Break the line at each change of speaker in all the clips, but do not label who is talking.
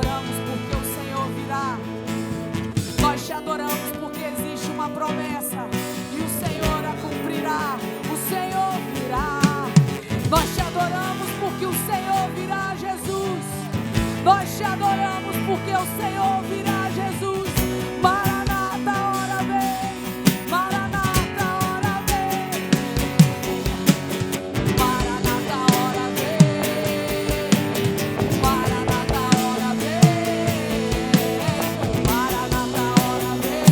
adoramos porque o Senhor virá. Nós te adoramos porque existe uma promessa e o Senhor a cumprirá. O Senhor virá. Nós te adoramos porque o Senhor virá, Jesus. Nós te adoramos porque o Senhor virá, Jesus. Maranata, ora vem. Maranata, ora vem. Maranata, ora vem. Maranata, ora vem. Maranata, ora vem.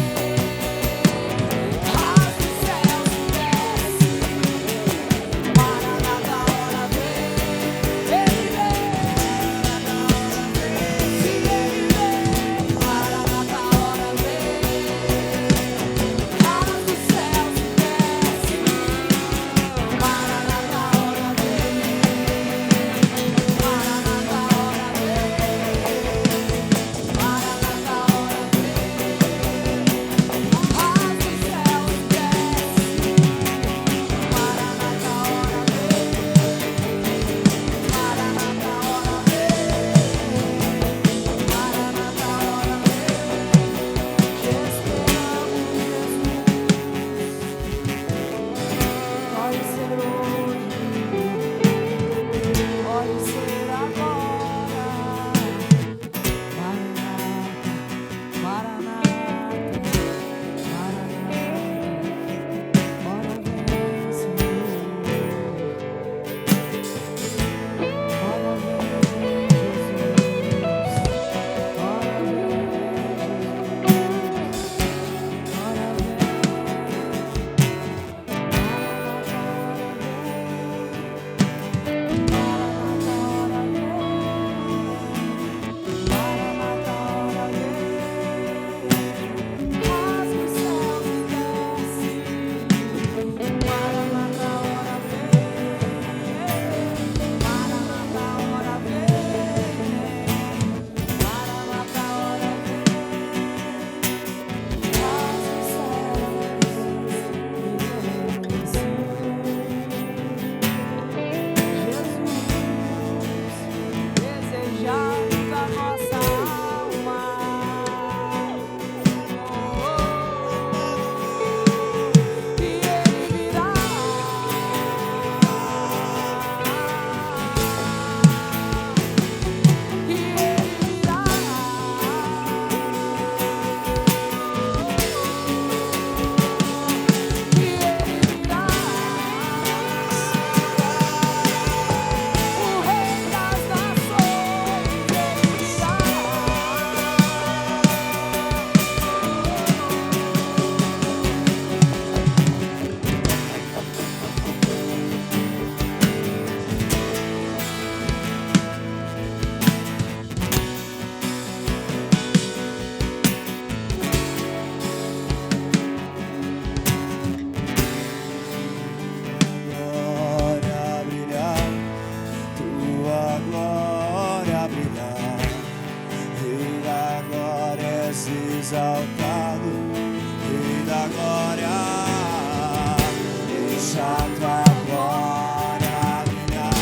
Rasga os céus e desce. Maranata, ora vem. Ele vem.
Exaltado, Rei da glória, deixa a tua glória brilhar,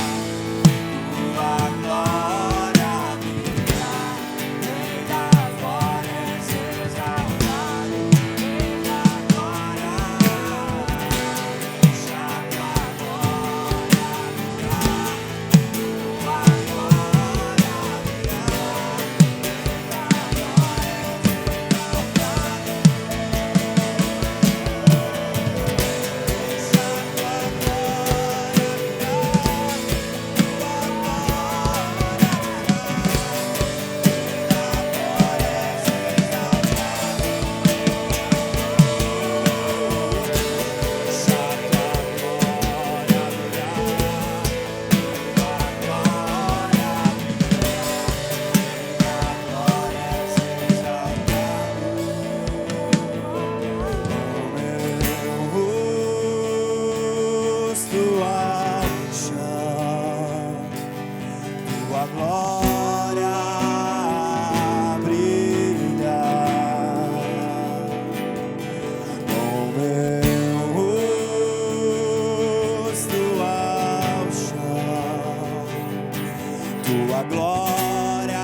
tua glória brilhar, Rei das glórias, exaltado, Rei da glória, deixa a tua glória brilhar, tua glória brilhar, Rei da tua glória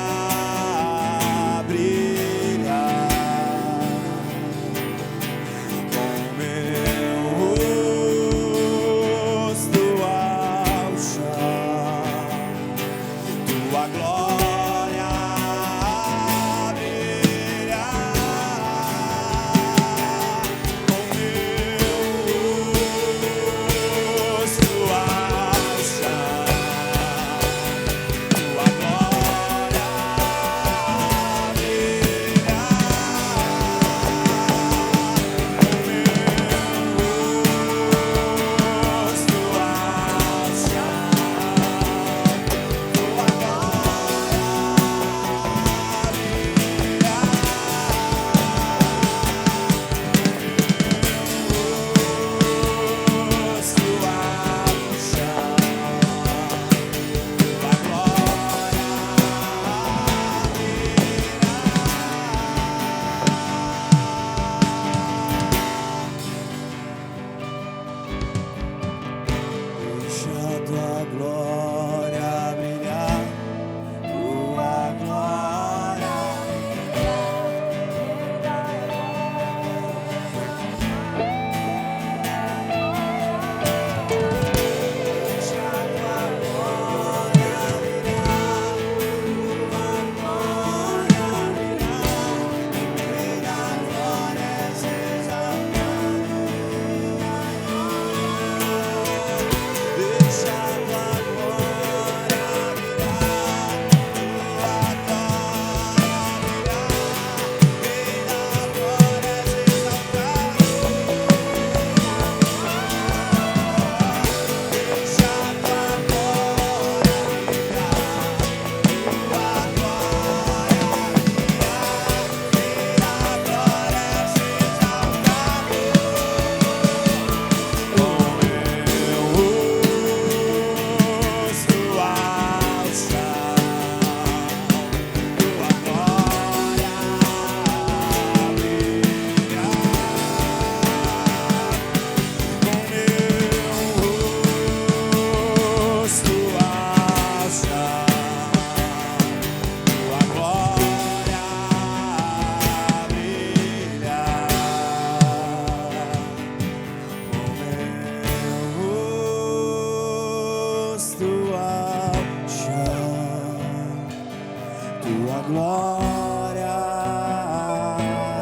glória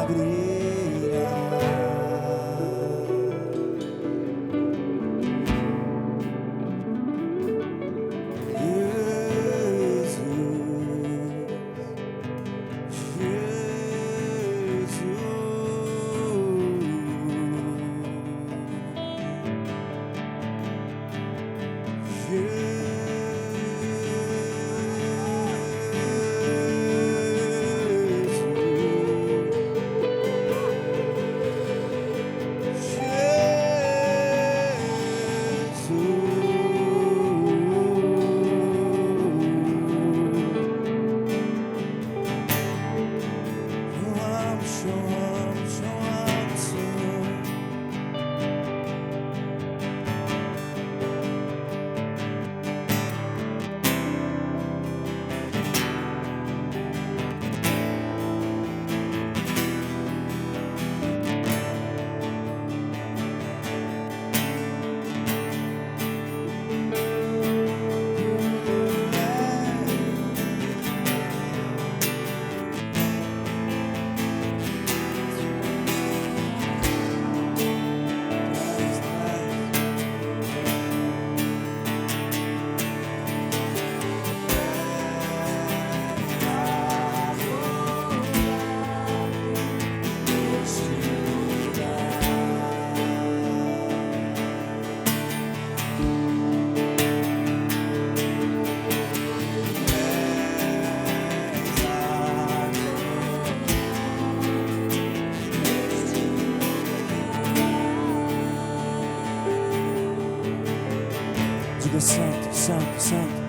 brilhar. Diga santo, santo, santo.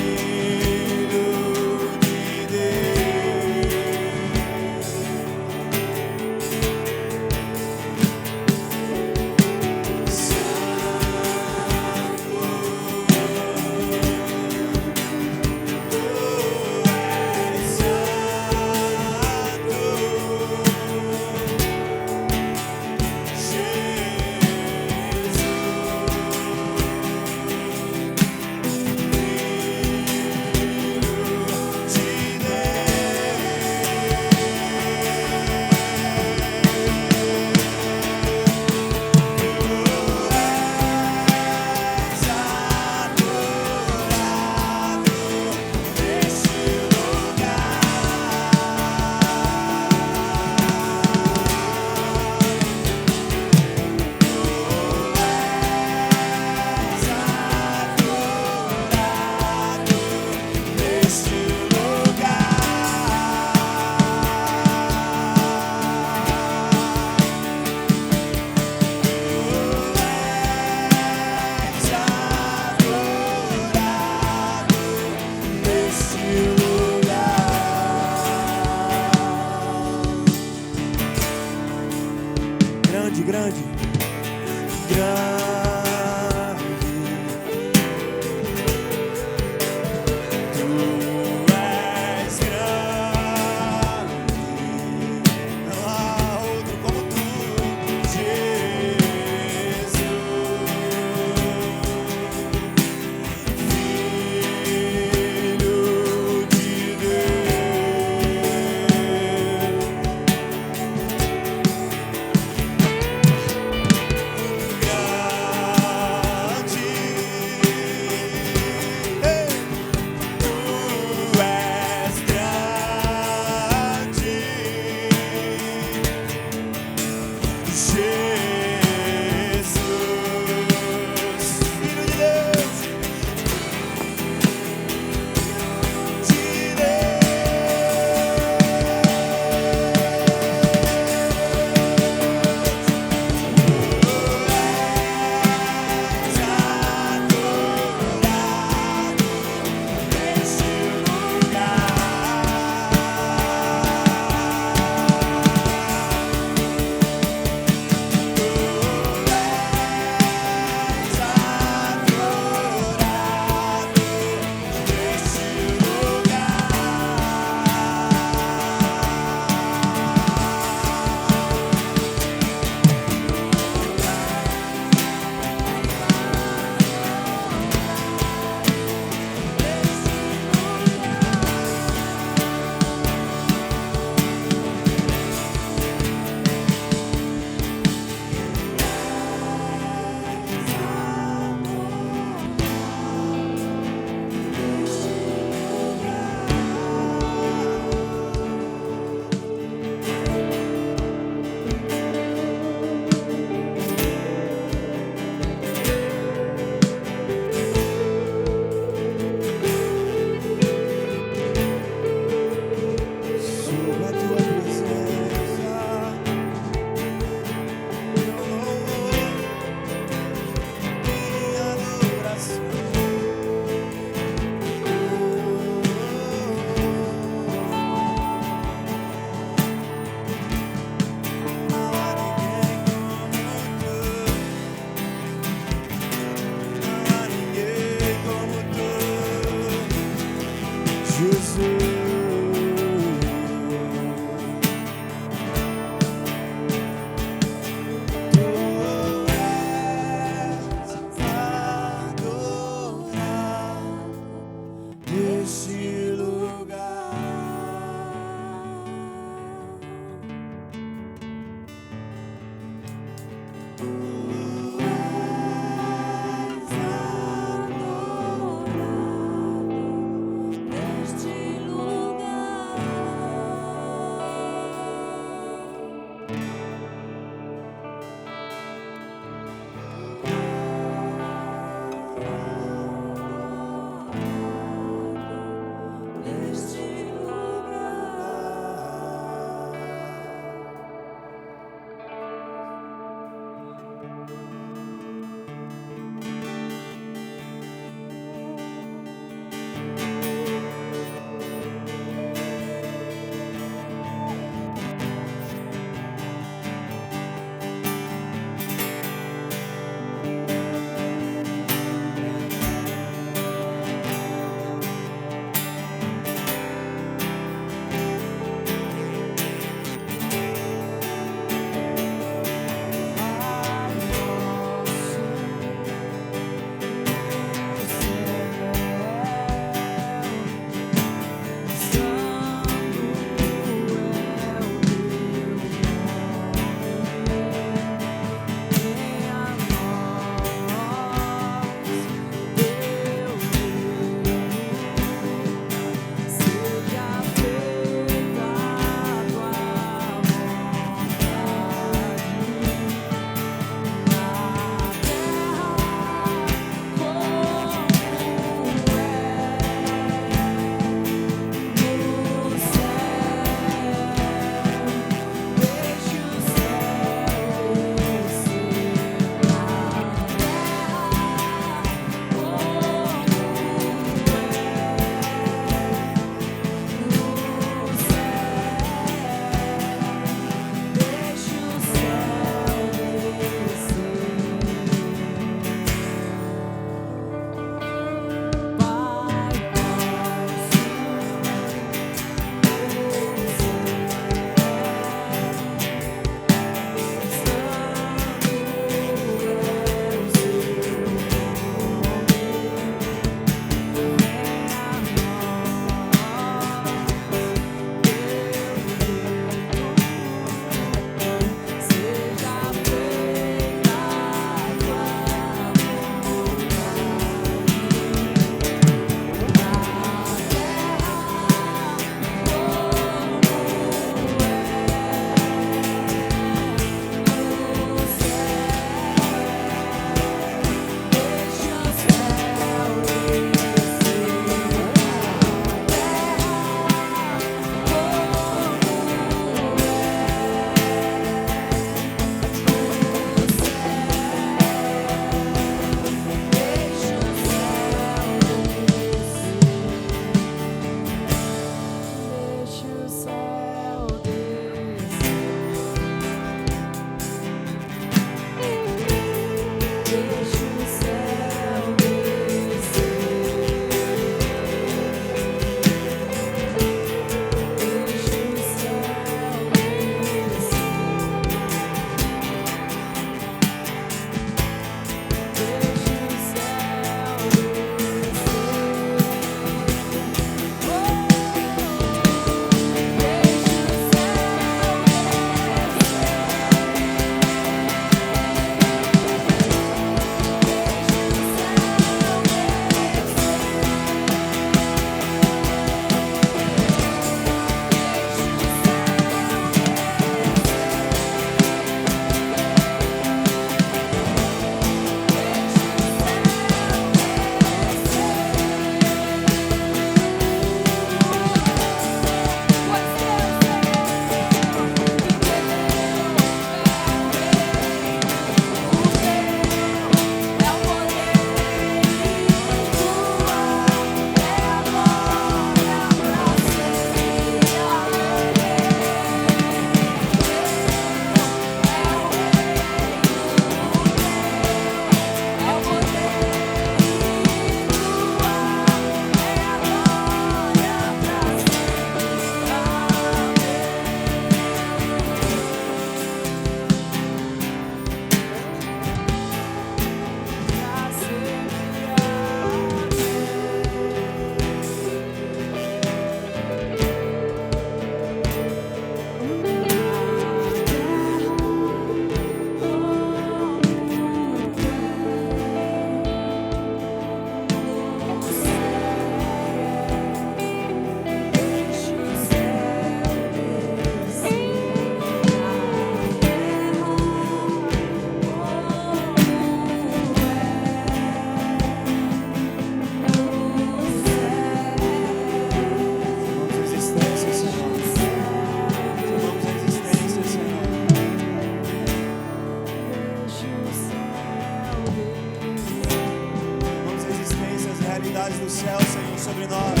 do céu, Senhor, sobre nós.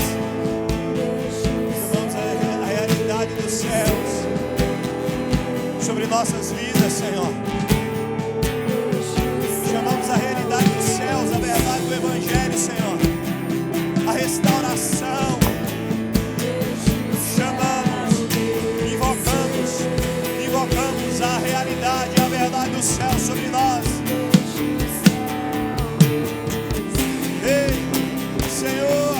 Chamamos a realidade dos céus sobre nossas vidas, Senhor. Chamamos a realidade dos céus, a verdade do Evangelho, Senhor. A restauração. Chamamos, invocamos a realidade e a verdade do céu sobre nós. Ei, Senhor,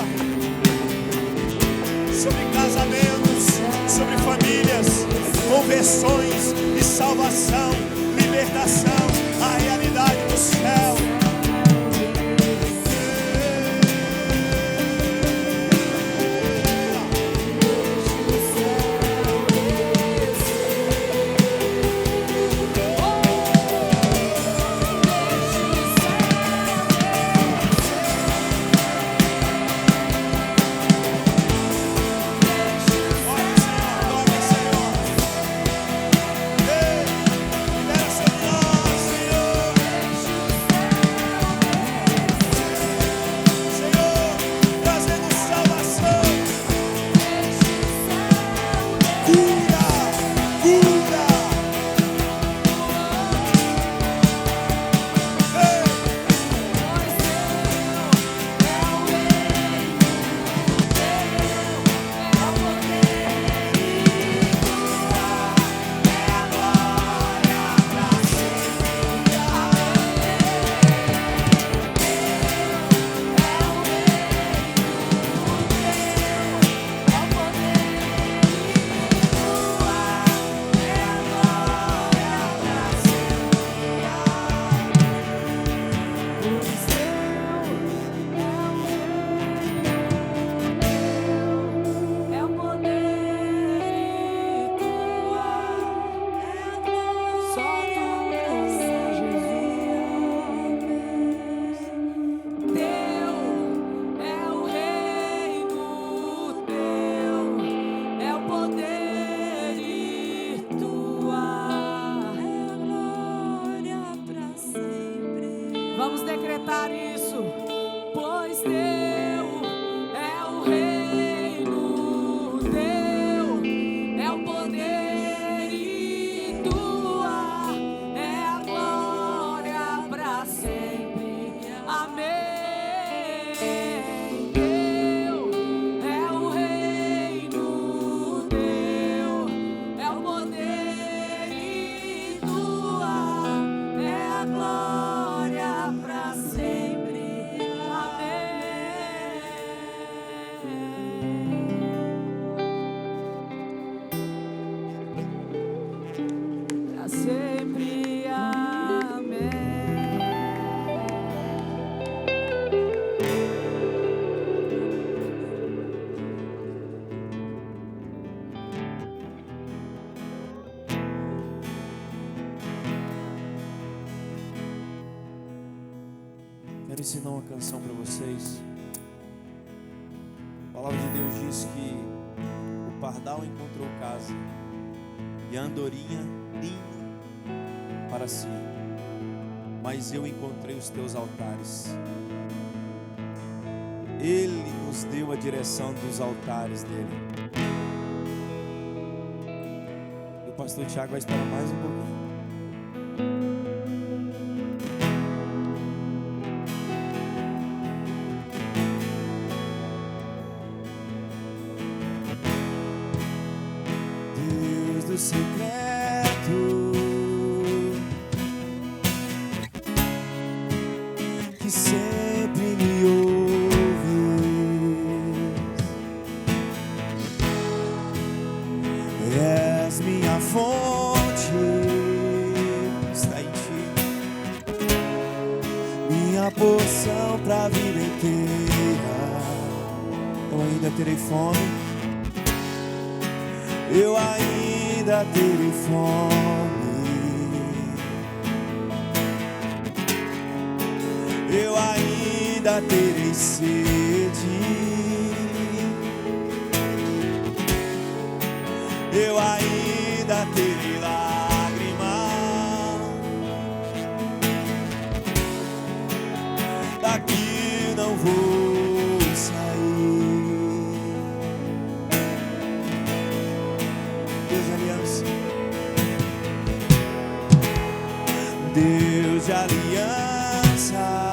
sobre casamentos, sobre famílias, conversões e salvação, libertação, a realidade do céu.
Vamos decretar isso, pois Teu é o reino, Teu é o poder e Tua é a glória para sempre. Amém. Teu é o reino, Teu é o poder e Tua é a glória para sempre. Amém. Para sempre. Amém.
Quero ensinar uma canção para vocês. A palavra de Deus diz que o pardal encontrou casa e a andorinha ninho para si, mas eu encontrei os teus altares. Ele nos deu a direção dos altares dele. E o pastor Tiago vai esperar mais um pouquinho. Deus do secreto, que sempre me ouves, és minha fonte, está em ti, minha porção pra vida inteira. Eu ainda terei fome, eu ainda terei fome, eu ainda terei sede, eu ainda terei lágrimas, daqui não vou Deus de aliança,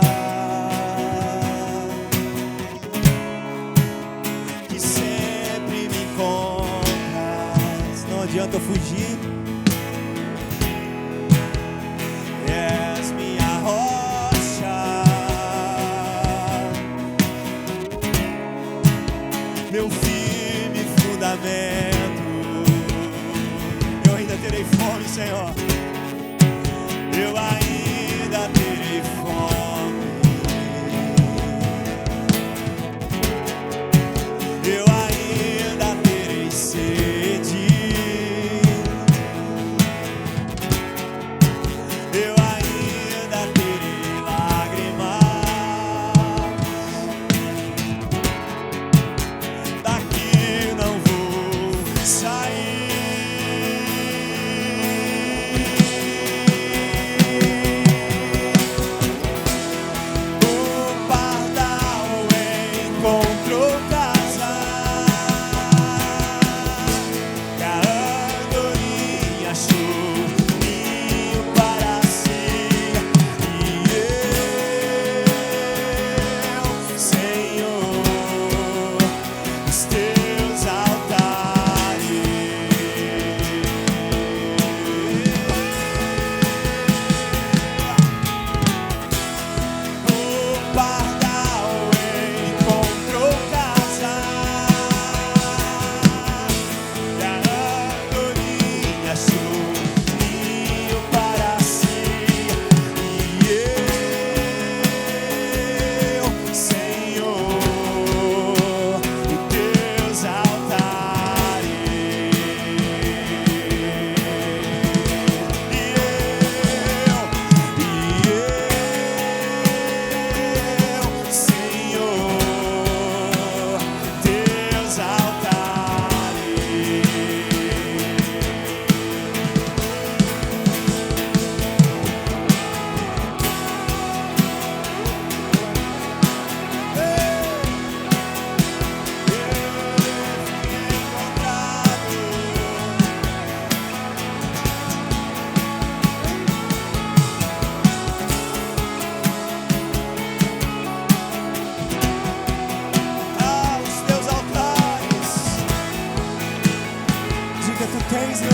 que sempre me encontras, não adianta fugir. És minha rocha, meu firme fundamento. Eu ainda terei fome, Senhor. Eu ainda terei fome. Eu ainda terei sede. Eu ainda terei lágrimas. Daqui não vou sair.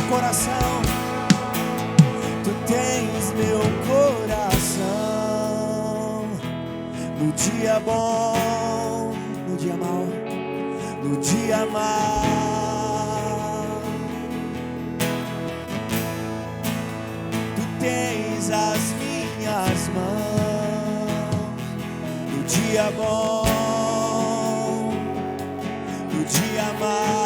Coração, tu tens meu coração. No dia bom, no dia mau, no dia mau, tu tens as minhas mãos. No dia bom, no dia mau,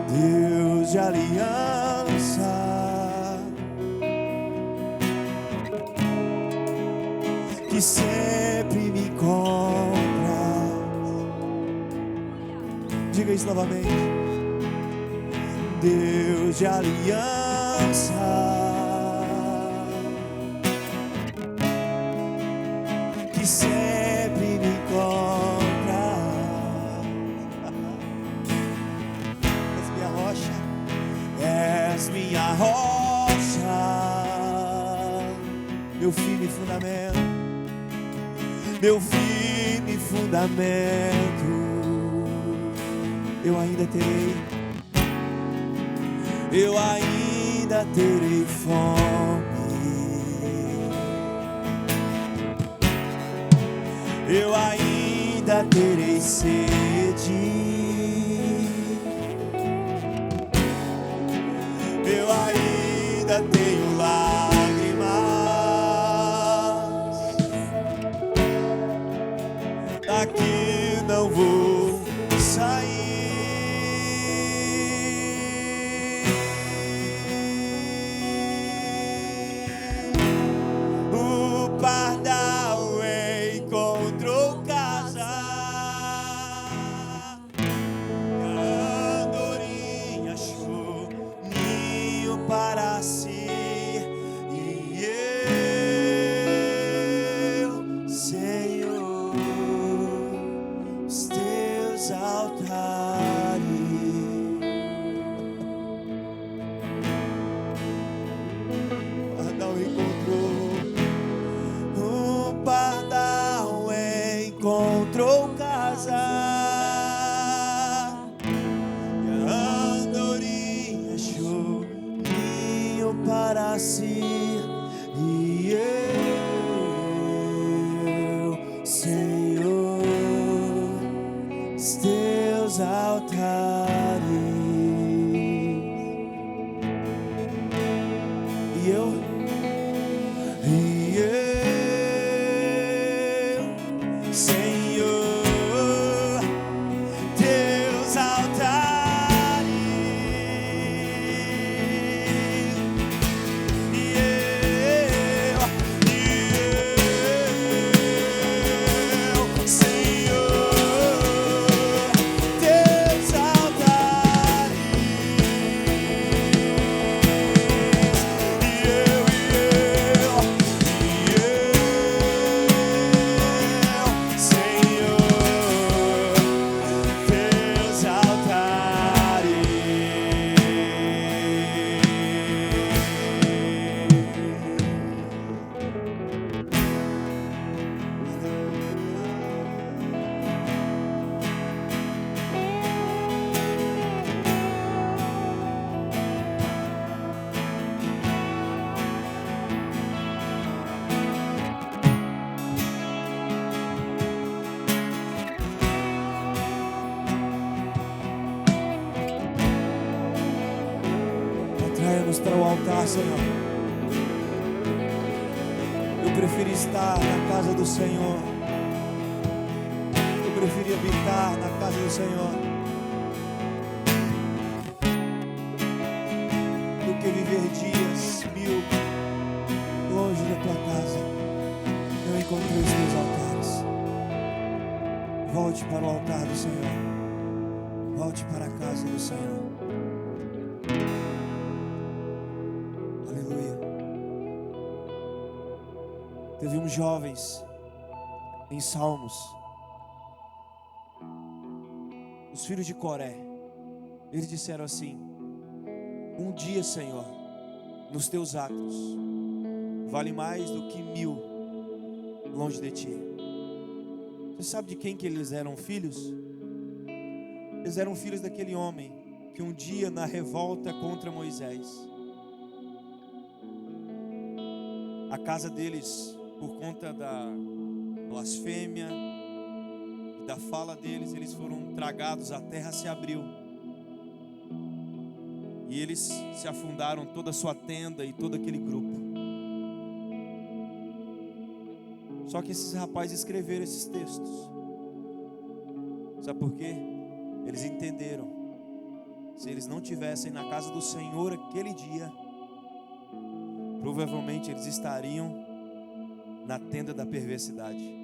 Deus de aliança, que sempre me encontras, Diga isso novamente. Deus de aliança, que sempre me encontra. És minha rocha, és minha rocha, meu firme fundamento, meu firme fundamento. Eu ainda terei fome, eu ainda terei sede, eu ainda tenho lágrimas, daqui não vou sair. Encontrou casa, e a andorinha achou ninho para si, e eu, Senhor, os teus altares, e eu, Senhor, teus altares, e eu, Senhor, teus altares, Atraia-nos para o altar, Senhor. Eu prefiro estar na casa do Senhor. Eu prefiro habitar na casa do Senhor do que viver dias 1000 longe da tua casa. Eu encontrei os teus altares. Volte para o altar do Senhor. Volte para a casa do Senhor. Teve uns jovens em Salmos, os filhos de Coré. Eles disseram assim: um dia, Senhor, nos teus atos vale mais do que 1000 longe de ti. Você sabe de quem que eles eram filhos? Eles eram filhos daquele homem que um dia, na revolta contra Moisés, a casa deles, por conta da blasfêmia e da fala deles, eles foram tragados, a terra se abriu e eles se afundaram, toda a sua tenda e todo aquele grupo. Só que esses rapazes escreveram esses textos. Sabe por quê? Eles entenderam, se eles não tivessem na casa do Senhor aquele dia, provavelmente eles estariam na tenda da perversidade.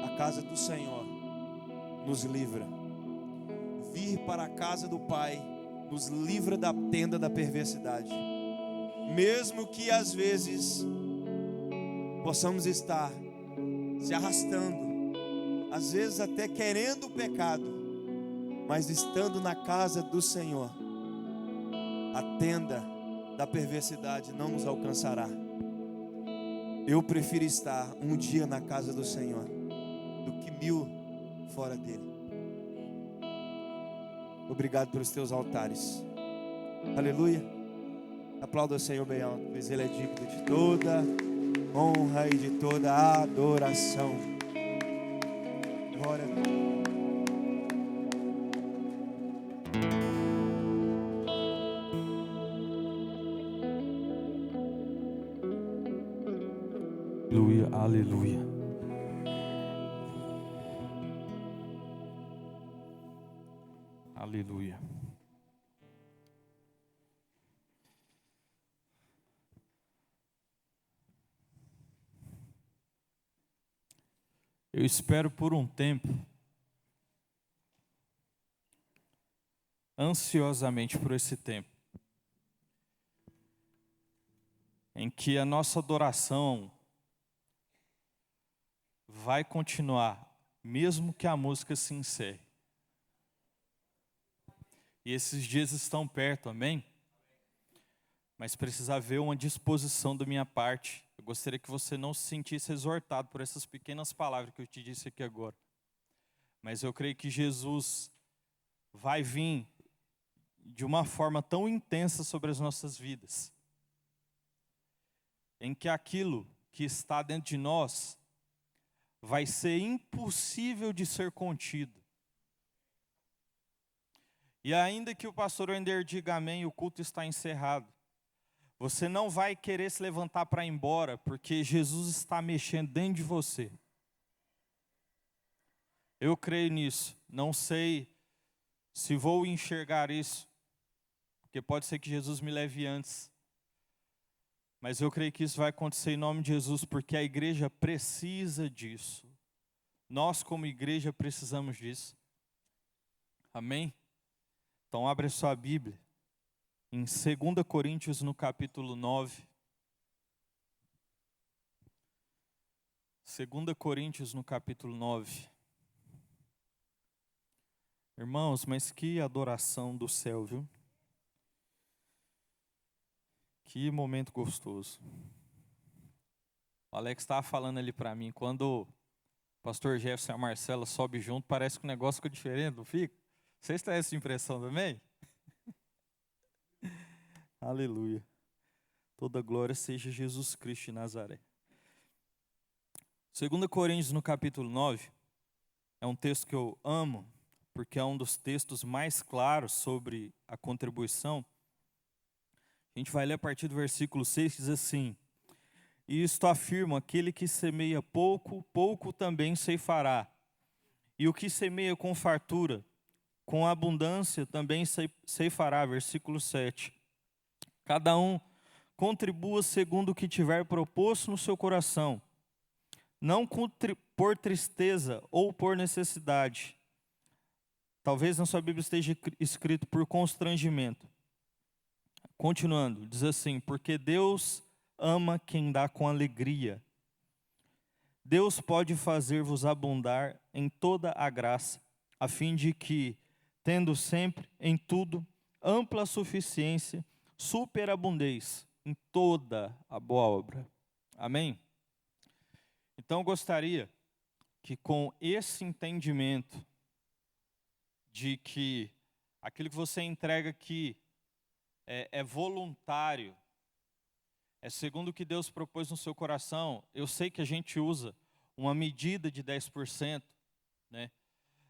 A casa do Senhor nos livra. Vir para a casa do Pai nos livra da tenda da perversidade. Mesmo que às vezes possamos estar se arrastando, às vezes até querendo o pecado, mas estando na casa do Senhor, a tenda da perversidade não nos alcançará. Eu prefiro estar um dia na casa do Senhor do que 1000 fora dele. Obrigado pelos teus altares. Aleluia. Aplauda o Senhor bem alto, pois Ele é digno de toda honra e de toda adoração. Glória a Deus.
Aleluia, aleluia. Aleluia. Eu espero por um tempo, ansiosamente por esse tempo, em que a nossa adoração vai continuar, mesmo que a música se encerre. E esses dias estão perto, amém? Mas precisa haver uma disposição da minha parte. Eu gostaria que você não se sentisse exortado por essas pequenas palavras que eu te disse aqui agora. Mas eu creio que Jesus vai vir de uma forma tão intensa sobre as nossas vidas, em que aquilo que está dentro de nós vai ser impossível de ser contido. E ainda que o pastor Ender diga amém, o culto está encerrado, você não vai querer se levantar para ir embora, porque Jesus está mexendo dentro de você. Eu creio nisso. Não sei se vou enxergar isso, porque pode ser que Jesus me leve antes. Mas eu creio que isso vai acontecer em nome de Jesus, porque a igreja precisa disso. Nós, como igreja, precisamos disso. Amém? Então, abre a sua Bíblia, em 2 Coríntios, no capítulo 9. 2 Coríntios, no capítulo 9. Irmãos, mas que adoração do céu, viu? Que momento gostoso. O Alex estava falando ali para mim, quando o pastor Jefferson e a Marcela sobem junto, parece que o negócio fica diferente, não fica? Vocês têm essa impressão também? Aleluia. Toda glória seja Jesus Cristo de Nazaré. 2 Coríntios, no capítulo 9, é um texto que eu amo, porque é um dos textos mais claros sobre a contribuição. A gente vai ler a partir do versículo 6, que diz assim: e isto afirma, aquele que semeia pouco, pouco também ceifará. E o que semeia com fartura, com abundância também ceifará. Versículo 7. Cada um contribua segundo o que tiver proposto no seu coração, não por tristeza ou por necessidade. Talvez na sua Bíblia esteja escrito por constrangimento. Continuando, diz assim: porque Deus ama quem dá com alegria. Deus pode fazer-vos abundar em toda a graça, a fim de que, tendo sempre, em tudo, ampla suficiência, superabundez em toda a boa obra. Amém? Então eu gostaria que, com esse entendimento de que aquilo que você entrega aqui é voluntário, é segundo o que Deus propôs no seu coração. Eu sei que a gente usa uma medida de 10%, né?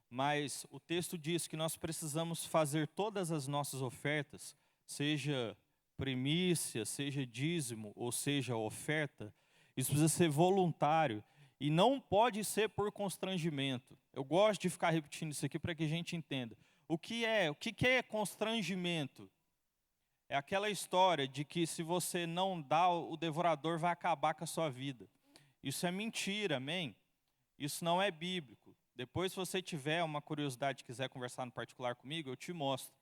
Mas o texto diz que nós precisamos fazer todas as nossas ofertas, seja primícia, seja dízimo, ou seja oferta, isso precisa ser voluntário e não pode ser por constrangimento. Eu gosto de ficar repetindo isso aqui para que a gente entenda. O que é constrangimento? É aquela história de que se você não dá, o devorador vai acabar com a sua vida. Isso é mentira, amém? Isso não é bíblico. Depois, se você tiver uma curiosidade e quiser conversar no particular comigo, eu te mostro.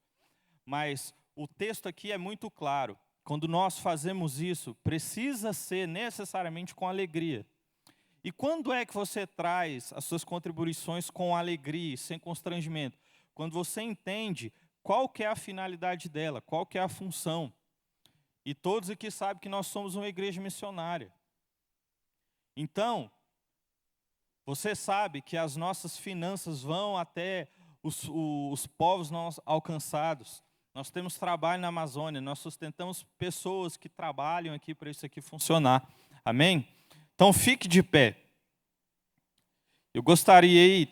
Mas o texto aqui é muito claro. Quando nós fazemos isso, precisa ser necessariamente com alegria. E quando é que você traz as suas contribuições com alegria, sem constrangimento? Quando você entende qual que é a finalidade dela, qual que é a função. E todos aqui sabem que nós somos uma igreja missionária. Então, você sabe que as nossas finanças vão até os povos não alcançados. Nós temos trabalho na Amazônia, nós sustentamos pessoas que trabalham aqui para isso aqui funcionar. Amém? Então, fique de pé. Eu gostaria,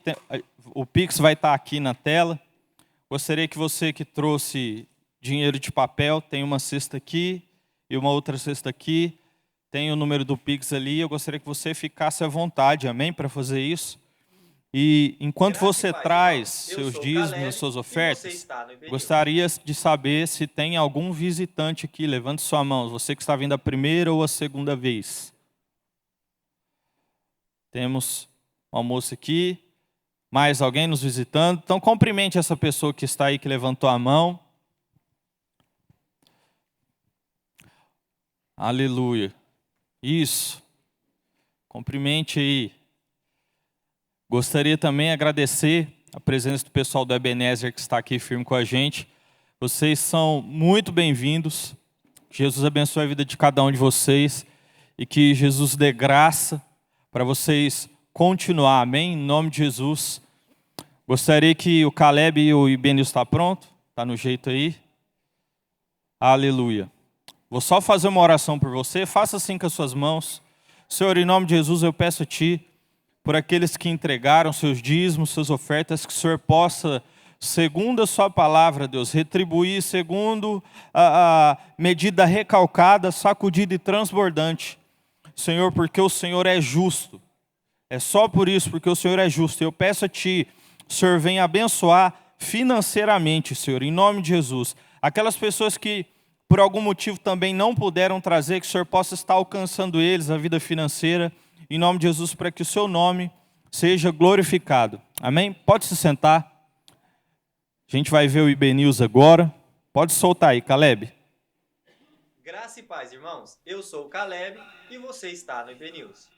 o Pix vai estar aqui na tela. Gostaria que você que trouxe dinheiro de papel, tem uma cesta aqui e uma outra cesta aqui. Tem o número do Pix ali. Eu gostaria que você ficasse à vontade, amém, para fazer isso. E enquanto você traz seus dízimos, as suas ofertas, gostaria de saber se tem algum visitante aqui. Levante sua mão, você que está vindo a primeira ou a segunda vez. Temos uma moça aqui, mais alguém nos visitando. Então, cumprimente essa pessoa que está aí, que levantou a mão. Aleluia. Isso. Cumprimente aí. Gostaria também de agradecer a presença do pessoal do Ebenezer que está aqui firme com a gente. Vocês são muito bem-vindos. Jesus abençoe a vida de cada um de vocês e que Jesus dê graça para vocês continuar, amém? Em nome de Jesus. Gostaria que o Caleb e o Ibenilson está pronto? Está no jeito aí? Aleluia. Vou só fazer uma oração por você. Faça assim com as suas mãos. Senhor, em nome de Jesus, eu peço a Ti, por aqueles que entregaram seus dízimos, suas ofertas, que o Senhor possa, segundo a sua palavra, Deus, retribuir segundo a medida recalcada, sacudida e transbordante. Senhor, porque o Senhor é justo. É só por isso, porque o Senhor é justo. Eu peço a Ti, o Senhor venha abençoar financeiramente, Senhor, em nome de Jesus. Aquelas pessoas que, por algum motivo, também não puderam trazer, que o Senhor possa estar alcançando eles, a vida financeira, em nome de Jesus, para que o seu nome seja glorificado. Amém? Pode se sentar. A gente vai ver o IBNews agora. Pode soltar aí, Caleb.
Graça e paz, irmãos. Eu sou o Caleb e você está no IBNews.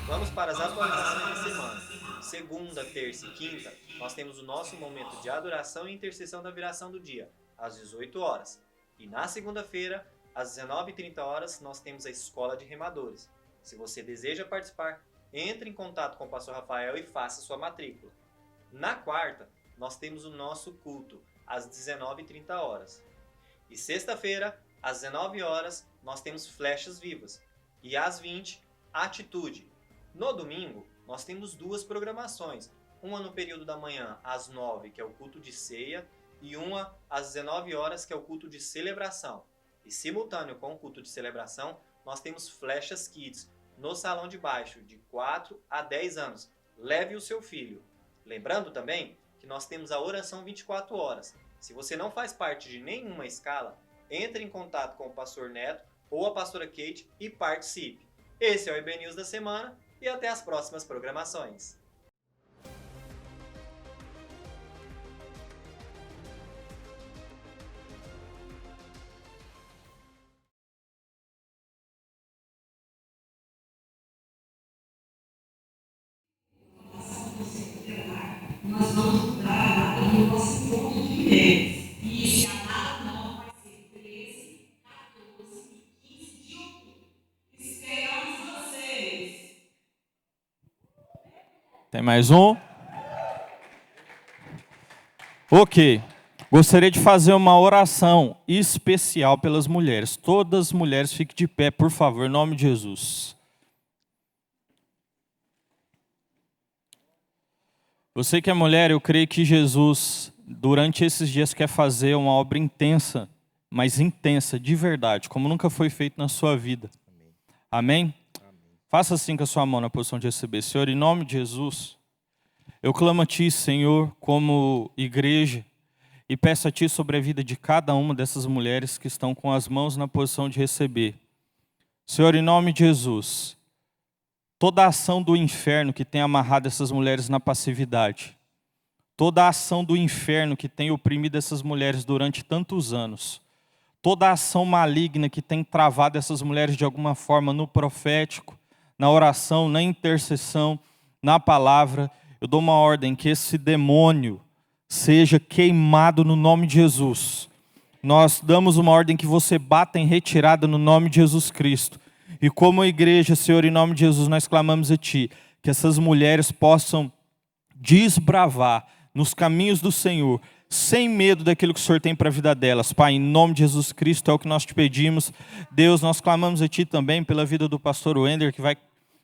Vamos para as atualizações da semana. Segunda, terça e quinta, nós temos o nosso momento de adoração e intercessão da viração do dia, às 18 horas. E na segunda-feira, às 19h30, nós temos a Escola de Remadores. Se você deseja participar, entre em contato com o pastor Rafael e faça sua matrícula. Na quarta, nós temos o nosso culto, às 19h30. E sexta-feira, às 19h, nós temos Flechas Vivas. E às 20h, Atitude. No domingo, nós temos duas programações. Uma no período da manhã, às 9h, que é o culto de ceia, e uma às 19h, que é o culto de celebração. E simultâneo com o culto de celebração, nós temos Flechas Kids, no salão de baixo, de 4 a 10 anos. Leve o seu filho. Lembrando também que nós temos a oração 24 horas. Se você não faz parte de nenhuma escala, entre em contato com o pastor Neto ou a pastora Kate e participe. Esse é o IBNews da semana e até as próximas programações.
Nós vamos mudar o nosso ponto de vista. E a não vai ser 13, 14 e 15 de outubro. Esperamos vocês.
Tem mais um? Ok. Gostaria de fazer uma oração especial pelas mulheres. Todas as mulheres fiquem de pé, por favor, em nome de Jesus. Você que é mulher, eu creio que Jesus, durante esses dias, quer fazer uma obra intensa, mas intensa, de verdade, como nunca foi feito na sua vida. Amém? Faça assim com a sua mão na posição de receber. Senhor, em nome de Jesus, eu clamo a Ti, Senhor, como igreja, e peço a Ti sobre a vida de cada uma dessas mulheres que estão com as mãos na posição de receber. Senhor, em nome de Jesus, toda a ação do inferno que tem amarrado essas mulheres na passividade, toda a ação do inferno que tem oprimido essas mulheres durante tantos anos, toda a ação maligna que tem travado essas mulheres de alguma forma no profético, na oração, na intercessão, na palavra, eu dou uma ordem que esse demônio seja queimado no nome de Jesus. Nós damos uma ordem que você bata em retirada no nome de Jesus Cristo. E como igreja, Senhor, em nome de Jesus, nós clamamos a Ti, que essas mulheres possam desbravar nos caminhos do Senhor, sem medo daquilo que o Senhor tem para a vida delas. Pai, em nome de Jesus Cristo, é o que nós te pedimos. Deus, nós clamamos a Ti também pela vida do pastor Wender, que vai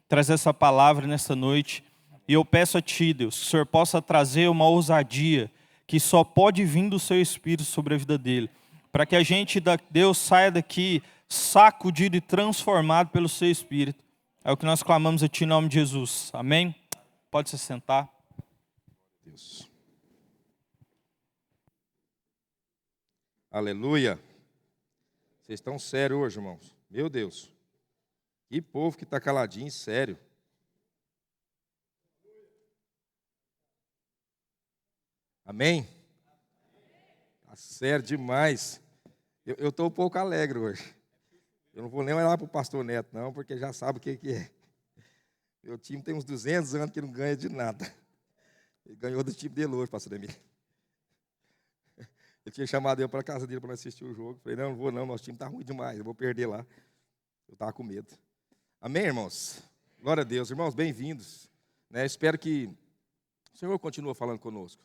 trazer essa palavra nessa noite. E eu peço a Ti, Deus, que o Senhor possa trazer uma ousadia que só pode vir do Seu Espírito sobre a vida dele. Para que a gente, Deus, saia daqui sacudido e transformado pelo Seu Espírito. É o que nós clamamos a Ti em nome de Jesus. Amém? Pode se sentar.
Deus. Aleluia. Vocês estão sérios hoje, irmãos? Meu Deus. Que povo que está caladinho, sério. Amém? Está sério demais. Eu estou um pouco alegre hoje. Eu não vou nem olhar para o pastor Neto, não, porque já sabe o que é. Meu time tem uns 200 anos que não ganha de nada. Ele ganhou do time dele hoje, pastor Emílio. Ele tinha chamado eu para a casa dele para assistir o jogo. Falei, não vou não, nosso time está ruim demais, eu vou perder lá. Eu estava com medo. Amém, irmãos? Glória a Deus. Irmãos, bem-vindos. Espero que o Senhor continue falando conosco.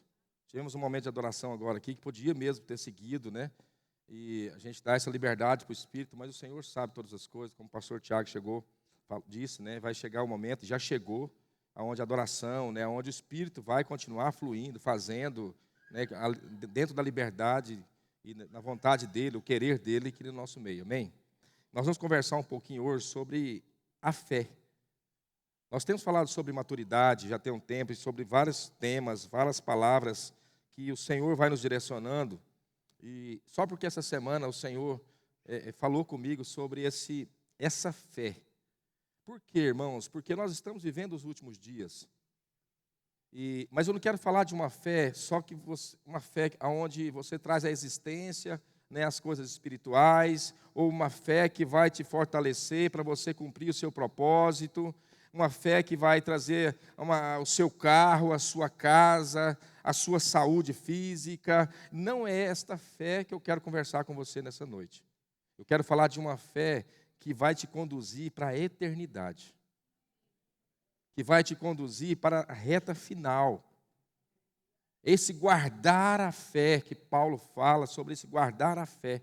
Tivemos um momento de adoração agora aqui, que podia mesmo ter seguido, E a gente dá essa liberdade para o Espírito, mas o Senhor sabe todas as coisas, como o pastor Tiago disse, vai chegar o momento, já chegou, onde a adoração, onde o Espírito vai continuar fluindo, fazendo, dentro da liberdade e na vontade dEle, o querer dEle aqui no nosso meio, amém? Nós vamos conversar um pouquinho hoje sobre a fé. Nós temos falado sobre maturidade, já tem um tempo, e sobre vários temas, várias palavras que o Senhor vai nos direcionando. E só porque essa semana o Senhor falou comigo sobre essa fé. Por quê, irmãos? Porque nós estamos vivendo os últimos dias. Mas eu não quero falar de uma fé, uma fé onde você traz à existência as coisas espirituais, ou uma fé que vai te fortalecer para você cumprir o seu propósito, uma fé que vai trazer o seu carro, a sua casa, a sua saúde física. Não é esta fé que eu quero conversar com você nessa noite. Eu quero falar de uma fé que vai te conduzir para a eternidade, que vai te conduzir para a reta final. Esse guardar a fé, que Paulo fala sobre esse guardar a fé,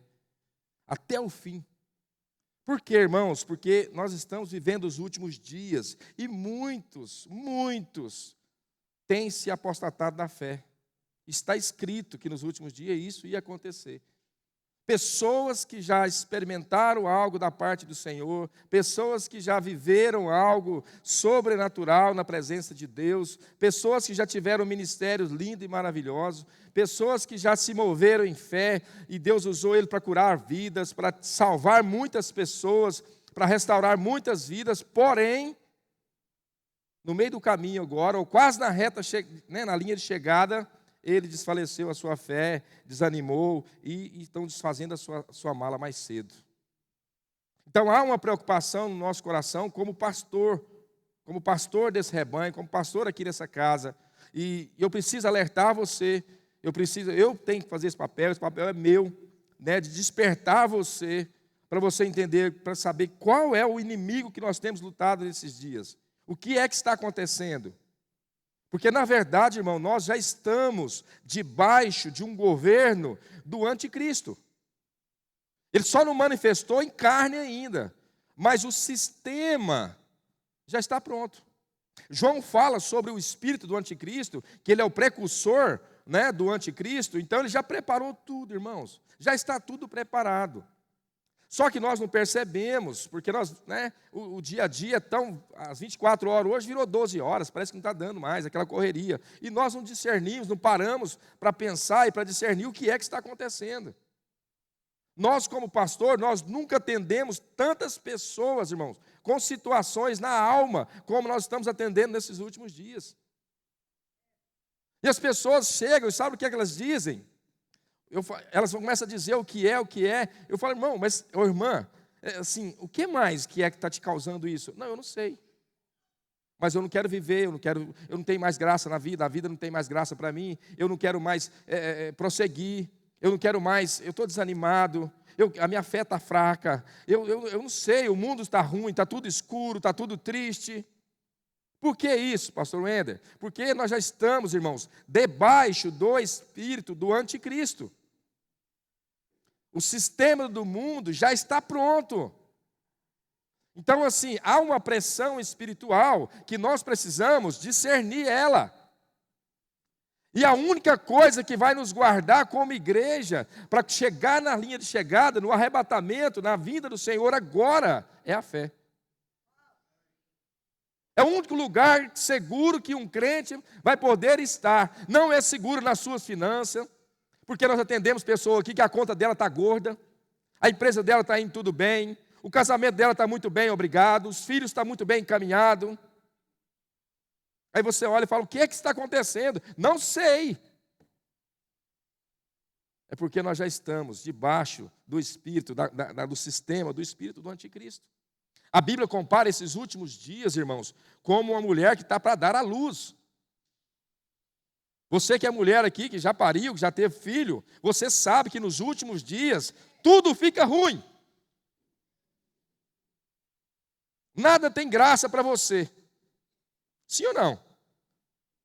até o fim. Por quê, irmãos? Porque nós estamos vivendo os últimos dias e muitos têm se apostatado da fé. Está escrito que nos últimos dias isso ia acontecer. Pessoas que já experimentaram algo da parte do Senhor, pessoas que já viveram algo sobrenatural na presença de Deus, pessoas que já tiveram ministérios lindos e maravilhosos, pessoas que já se moveram em fé e Deus usou ele para curar vidas, para salvar muitas pessoas, para restaurar muitas vidas, porém, no meio do caminho agora, ou quase na reta, na linha de chegada, ele desfaleceu a sua fé, desanimou e estão desfazendo a sua mala mais cedo. Então há uma preocupação no nosso coração como pastor desse rebanho, como pastor aqui nessa casa. E eu preciso alertar você, eu tenho que fazer esse papel é meu, de despertar você, para você entender, para saber qual é o inimigo que nós temos lutado nesses dias. O que é que está acontecendo? Porque, na verdade, irmão, nós já estamos debaixo de um governo do anticristo. Ele só não manifestou em carne ainda, mas o sistema já está pronto. João fala sobre o espírito do anticristo, que ele é o precursor, do anticristo, então ele já preparou tudo, irmãos. Já está tudo preparado. Só que nós não percebemos, porque nós, o dia a dia, às 24 horas, hoje virou 12 horas, parece que não está dando mais, aquela correria. E nós não discernimos, não paramos para pensar e para discernir o que é que está acontecendo. Nós, como pastor, nós nunca atendemos tantas pessoas, irmãos, com situações na alma, como nós estamos atendendo nesses últimos dias. E as pessoas chegam e sabe o que é que elas dizem? Elas começam a dizer o que é. Eu falo, irmão, mas, irmã, assim, o que mais que é que está te causando isso? Não, eu não sei. Mas eu não quero viver, eu não tenho mais graça na vida, a vida não tem mais graça para mim, eu não quero mais prosseguir, eu não quero mais, eu estou desanimado, a minha fé está fraca, eu não sei, o mundo está ruim, está tudo escuro, está tudo triste. Por que isso, pastor Wender? Porque nós já estamos, irmãos, debaixo do espírito do anticristo. O sistema do mundo já está pronto. Então, assim, há uma pressão espiritual que nós precisamos discernir ela. E a única coisa que vai nos guardar como igreja, para chegar na linha de chegada, no arrebatamento, na vinda do Senhor agora, é a fé. É o único lugar seguro que um crente vai poder estar. Não é seguro nas suas finanças, porque nós atendemos pessoas aqui que a conta dela está gorda, a empresa dela está indo tudo bem, o casamento dela está muito bem, obrigado, os filhos estão muito bem encaminhados. Aí você olha e fala, o que é que está acontecendo? Não sei. É porque nós já estamos debaixo do espírito, do sistema, do espírito do anticristo. A Bíblia compara esses últimos dias, irmãos, como uma mulher que está para dar à luz. Você que é mulher aqui, que já pariu, que já teve filho, você sabe que nos últimos dias tudo fica ruim. Nada tem graça para você. Sim ou não?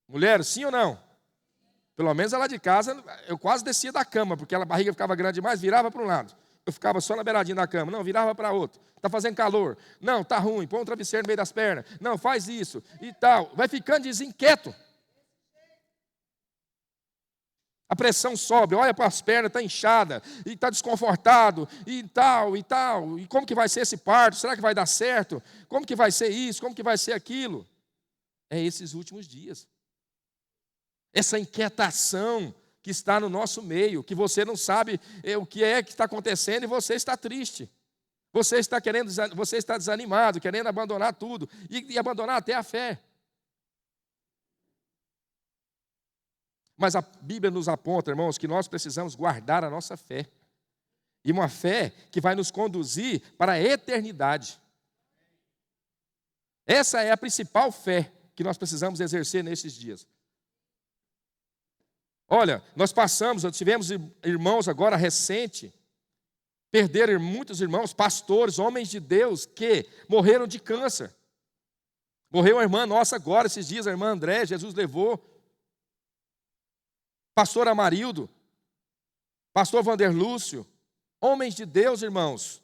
Mulher, sim ou não? Pelo menos lá de casa, eu quase descia da cama, porque a barriga ficava grande demais, virava para um lado. Eu ficava só na beiradinha da cama. Não, virava para outro. Está fazendo calor. Não, está ruim. Põe um travesseiro no meio das pernas. Não, faz isso e tal. Vai ficando desinquieto. A pressão sobe, olha para as pernas, está inchada, e está desconfortado, e tal, e tal. E como que vai ser esse parto? Será que vai dar certo? Como que vai ser isso? Como que vai ser aquilo? É esses últimos dias. Essa inquietação que está no nosso meio, que você não sabe o que é que está acontecendo e você está triste. Você está desanimado, querendo abandonar tudo, e abandonar até a fé. Mas a Bíblia nos aponta, irmãos, que nós precisamos guardar a nossa fé. E uma fé que vai nos conduzir para a eternidade. Essa é a principal fé que nós precisamos exercer nesses dias. Olha, nós tivemos irmãos agora recente, perderam muitos irmãos, pastores, homens de Deus, que morreram de câncer. Morreu a irmã nossa agora, esses dias, a irmã André, Jesus levou. Pastor Amarildo, pastor Vanderlúcio, homens de Deus, irmãos.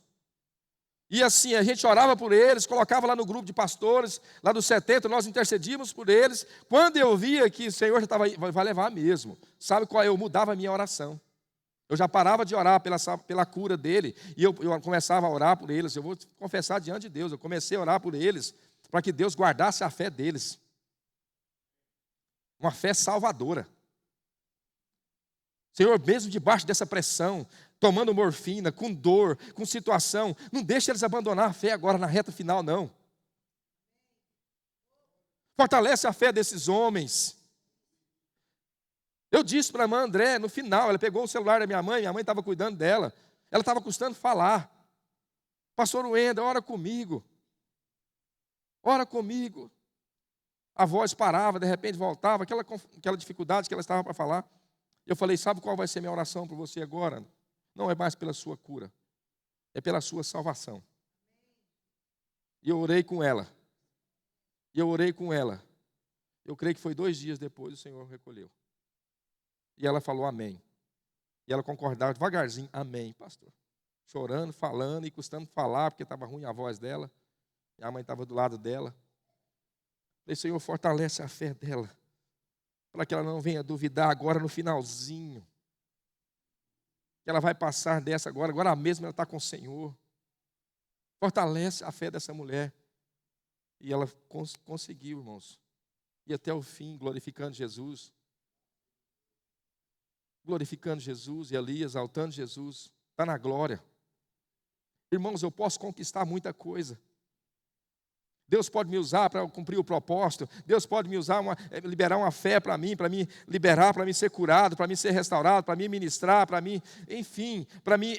E assim, a gente orava por eles, colocava lá no grupo de pastores, lá dos 70, nós intercedíamos por eles. Quando eu via que o Senhor já estava, vai levar mesmo, sabe qual é? Eu mudava a minha oração. Eu já parava de orar pela cura dele, e eu começava a orar por eles. Eu vou confessar diante de Deus, eu comecei a orar por eles, para que Deus guardasse a fé deles. Uma fé salvadora. Senhor, mesmo debaixo dessa pressão, tomando morfina, com dor, com situação, não deixe eles abandonar a fé agora na reta final, não. Fortalece a fé desses homens. Eu disse para a irmã André, no final, ela pegou o celular da minha mãe estava cuidando dela, ela estava custando falar. Pastor Wender, ora comigo. Ora comigo. A voz parava, de repente voltava, aquela dificuldade que ela estava para falar. Eu falei, sabe qual vai ser minha oração para você agora? Não é mais pela sua cura, é pela sua salvação. E eu orei com ela. Eu creio que foi 2 dias depois, o Senhor recolheu. E ela falou amém. E ela concordava devagarzinho, amém, pastor. Chorando, falando e custando falar, porque estava ruim a voz dela. E a mãe estava do lado dela. Falei, Senhor, fortalece a fé dela, para que ela não venha duvidar agora no finalzinho. Que ela vai passar dessa agora mesmo ela está com o Senhor. Fortalece a fé dessa mulher. E ela conseguiu, irmãos, ir até o fim, glorificando Jesus. Glorificando Jesus e ali exaltando Jesus. Está na glória. Irmãos, eu posso conquistar muita coisa. Deus pode me usar para cumprir o propósito. Deus pode me usar, liberar uma fé para mim liberar, para mim ser curado, para mim ser restaurado, para mim ministrar, para mim, enfim, para mim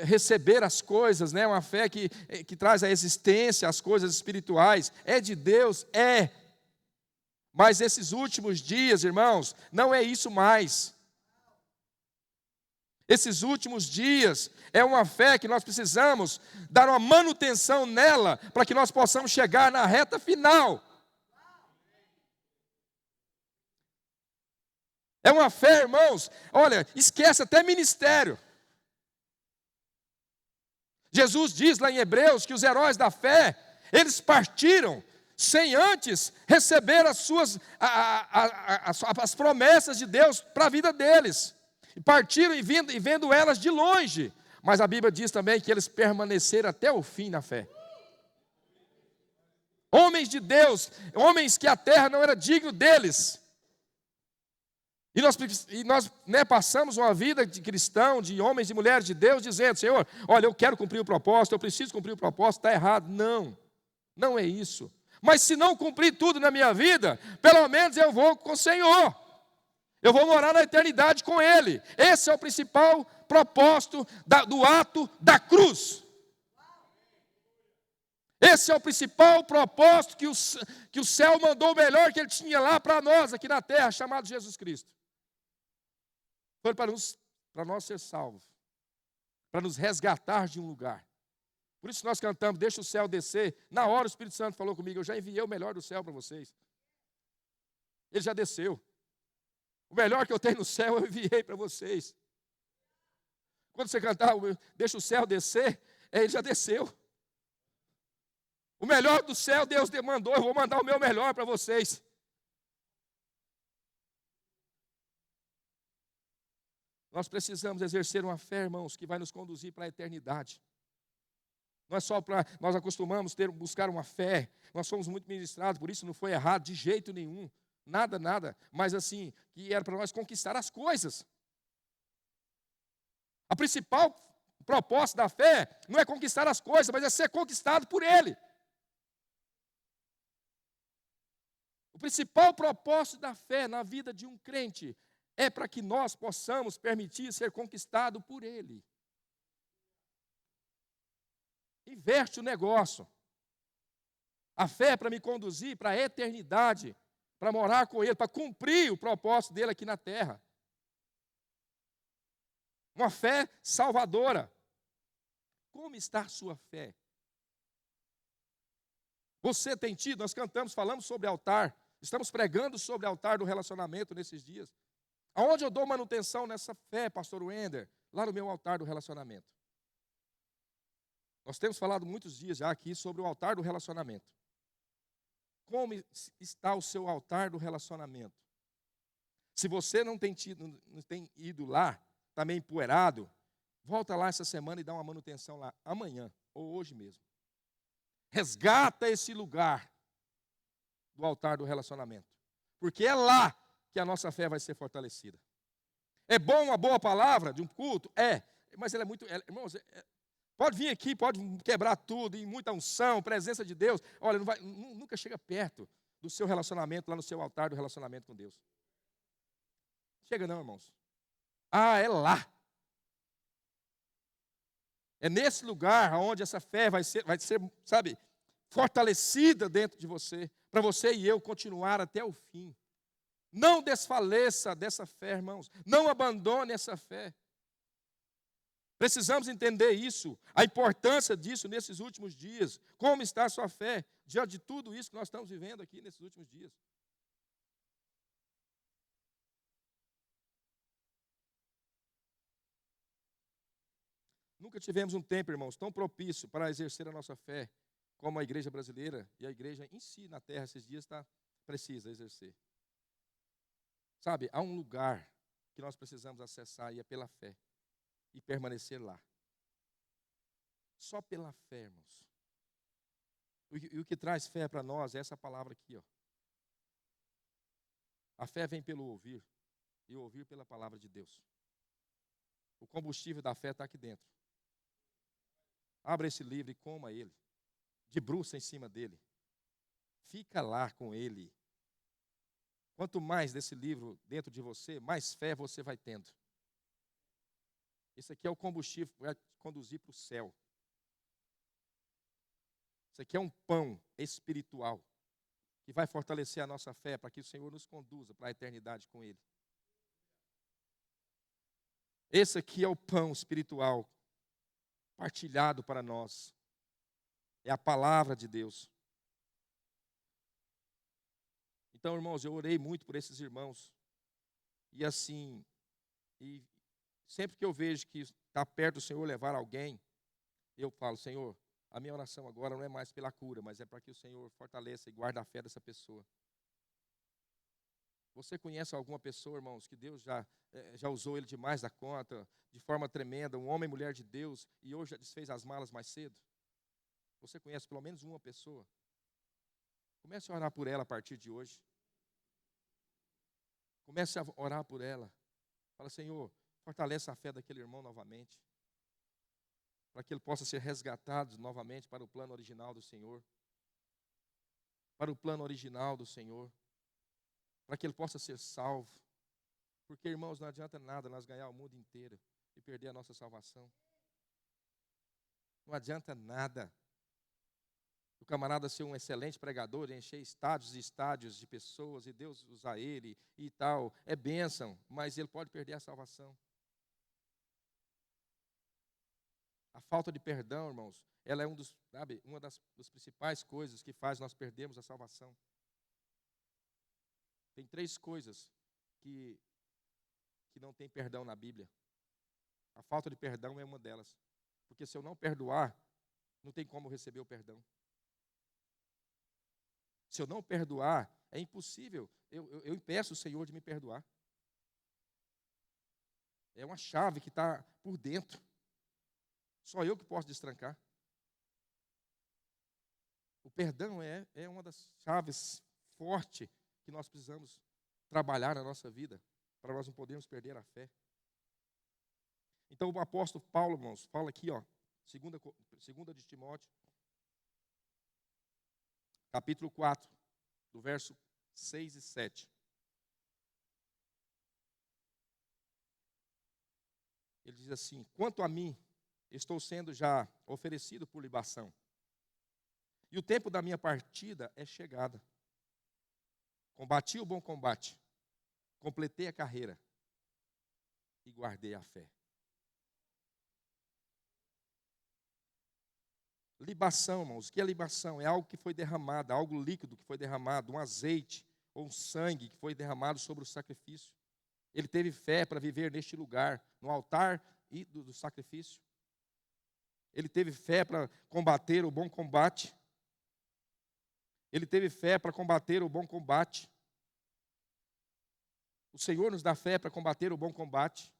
receber as coisas, né? Uma fé que traz a existência, as coisas espirituais. É de Deus? É. Mas esses últimos dias, irmãos, não é isso mais. Esses últimos dias é uma fé que nós precisamos dar uma manutenção nela para que nós possamos chegar na reta final. É uma fé, irmãos, olha, esquece até ministério. Jesus diz lá em Hebreus que os heróis da fé, eles partiram sem antes receber as promessas de Deus para a vida deles. Partiram e vendo elas de longe. Mas a Bíblia diz também que eles permaneceram até o fim na fé. Homens de Deus, homens que a terra não era digno deles. E nós passamos uma vida de cristão, de homens e mulheres de Deus, dizendo: Senhor, olha, eu quero cumprir o propósito, eu preciso cumprir o propósito, está errado. Não, não é isso. Mas se não cumprir tudo na minha vida, pelo menos eu vou com o Senhor. Eu vou morar na eternidade com Ele. Esse é o principal propósito do ato da cruz. Esse é o principal propósito que o céu mandou o melhor que Ele tinha lá para nós, aqui na terra, chamado Jesus Cristo. Foi para nós ser salvos, para nos resgatar de um lugar. Por isso nós cantamos: deixa o céu descer. Na hora o Espírito Santo falou comigo: eu já enviei o melhor do céu para vocês. Ele já desceu. O melhor que eu tenho no céu eu enviei para vocês. Quando você cantar, deixa o céu descer, ele já desceu. O melhor do céu Deus demandou, eu vou mandar o meu melhor para vocês. Nós precisamos exercer uma fé, irmãos, que vai nos conduzir para a eternidade. Não é só para, nós acostumamos buscar uma fé, nós somos muito ministrados, por isso não foi errado de jeito nenhum. Nada, mas assim, que era para nós conquistar as coisas. A principal proposta da fé não é conquistar as coisas, mas é ser conquistado por Ele. O principal propósito da fé na vida de um crente é para que nós possamos permitir ser conquistado por Ele. Inverte o negócio. A fé é para me conduzir para a eternidade, para morar com Ele, para cumprir o propósito dele aqui na terra. Uma fé salvadora. Como está a sua fé? Você tem tido, nós cantamos, falamos sobre altar, estamos pregando sobre o altar do relacionamento nesses dias. Aonde eu dou manutenção nessa fé, pastor Wender? Lá no meu altar do relacionamento. Nós temos falado muitos dias já aqui sobre o altar do relacionamento. Como está o seu altar do relacionamento? Se você não tem ido lá, está meio empoeirado, volta lá essa semana e dá uma manutenção lá, amanhã ou hoje mesmo. Resgata esse lugar do altar do relacionamento, porque é lá que a nossa fé vai ser fortalecida. É bom uma boa palavra de um culto? É, mas ela é muito... irmãos, pode vir aqui, pode quebrar tudo, e muita unção, presença de Deus. Olha, nunca chega perto do seu relacionamento, lá no seu altar do relacionamento com Deus. Chega não, irmãos. É lá. É nesse lugar onde essa fé vai ser, sabe, fortalecida dentro de você, para você e eu continuar até o fim. Não desfaleça dessa fé, irmãos. Não abandone essa fé. Precisamos entender isso, a importância disso nesses últimos dias. Como está a sua fé diante de tudo isso que nós estamos vivendo aqui nesses últimos dias? Nunca tivemos um tempo, irmãos, tão propício para exercer a nossa fé como a igreja brasileira e a igreja em si na terra esses dias precisa exercer. Sabe, há um lugar que nós precisamos acessar e é pela fé. E permanecer lá. Só pela fé, irmãos. E o que traz fé para nós é essa palavra aqui, ó. A fé vem pelo ouvir, e ouvir pela palavra de Deus. O combustível da fé está aqui dentro. Abra esse livro e coma ele. Debruça em cima dele. Fica lá com ele. Quanto mais desse livro dentro de você, mais fé você vai tendo. Esse aqui é o combustível que vai te conduzir para o céu. Isso aqui é um pão espiritual que vai fortalecer a nossa fé para que o Senhor nos conduza para a eternidade com Ele. Esse aqui é o pão espiritual partilhado para nós. É a palavra de Deus. Então, irmãos, eu orei muito por esses irmãos. E assim, sempre que eu vejo que está perto do Senhor levar alguém, eu falo, Senhor, a minha oração agora não é mais pela cura, mas é para que o Senhor fortaleça e guarde a fé dessa pessoa. Você conhece alguma pessoa, irmãos, que Deus já usou ele demais da conta, de forma tremenda, um homem e mulher de Deus, e hoje já desfez as malas mais cedo? Você conhece pelo menos uma pessoa? Comece a orar por ela a partir de hoje. Comece a orar por ela. Fala, Senhor, fortalece a fé daquele irmão novamente, para que ele possa ser resgatado novamente para o plano original do Senhor. Para o plano original do Senhor. Para que ele possa ser salvo. Porque, irmãos, não adianta nada nós ganhar o mundo inteiro e perder a nossa salvação. Não adianta nada. O camarada ser um excelente pregador, encher estádios e estádios de pessoas, e Deus usar ele e tal, é bênção, mas ele pode perder a salvação. A falta de perdão, irmãos, ela é uma das principais coisas que faz nós perdermos a salvação. Tem 3 coisas que não tem perdão na Bíblia. A falta de perdão é uma delas. Porque se eu não perdoar, não tem como receber o perdão. Se eu não perdoar, é impossível. Eu impeço o Senhor de me perdoar. É uma chave que está por dentro. Só eu que posso destrancar. O perdão é uma das chaves fortes que nós precisamos trabalhar na nossa vida, para nós não podermos perder a fé. Então o apóstolo Paulo, irmãos, fala aqui, ó, 2 de Timóteo, capítulo 4, do verso 6 e 7. Ele diz assim: quanto a mim, estou sendo já oferecido por libação, e o tempo da minha partida é chegada. Combati o bom combate, completei a carreira e guardei a fé. Libação, irmãos, o que é libação? É algo que foi derramado, algo líquido que foi derramado, um azeite ou um sangue que foi derramado sobre o sacrifício. Ele teve fé para viver neste lugar, no altar e do sacrifício. Ele teve fé para combater o bom combate. Ele teve fé para combater o bom combate. O Senhor nos dá fé para combater o bom combate.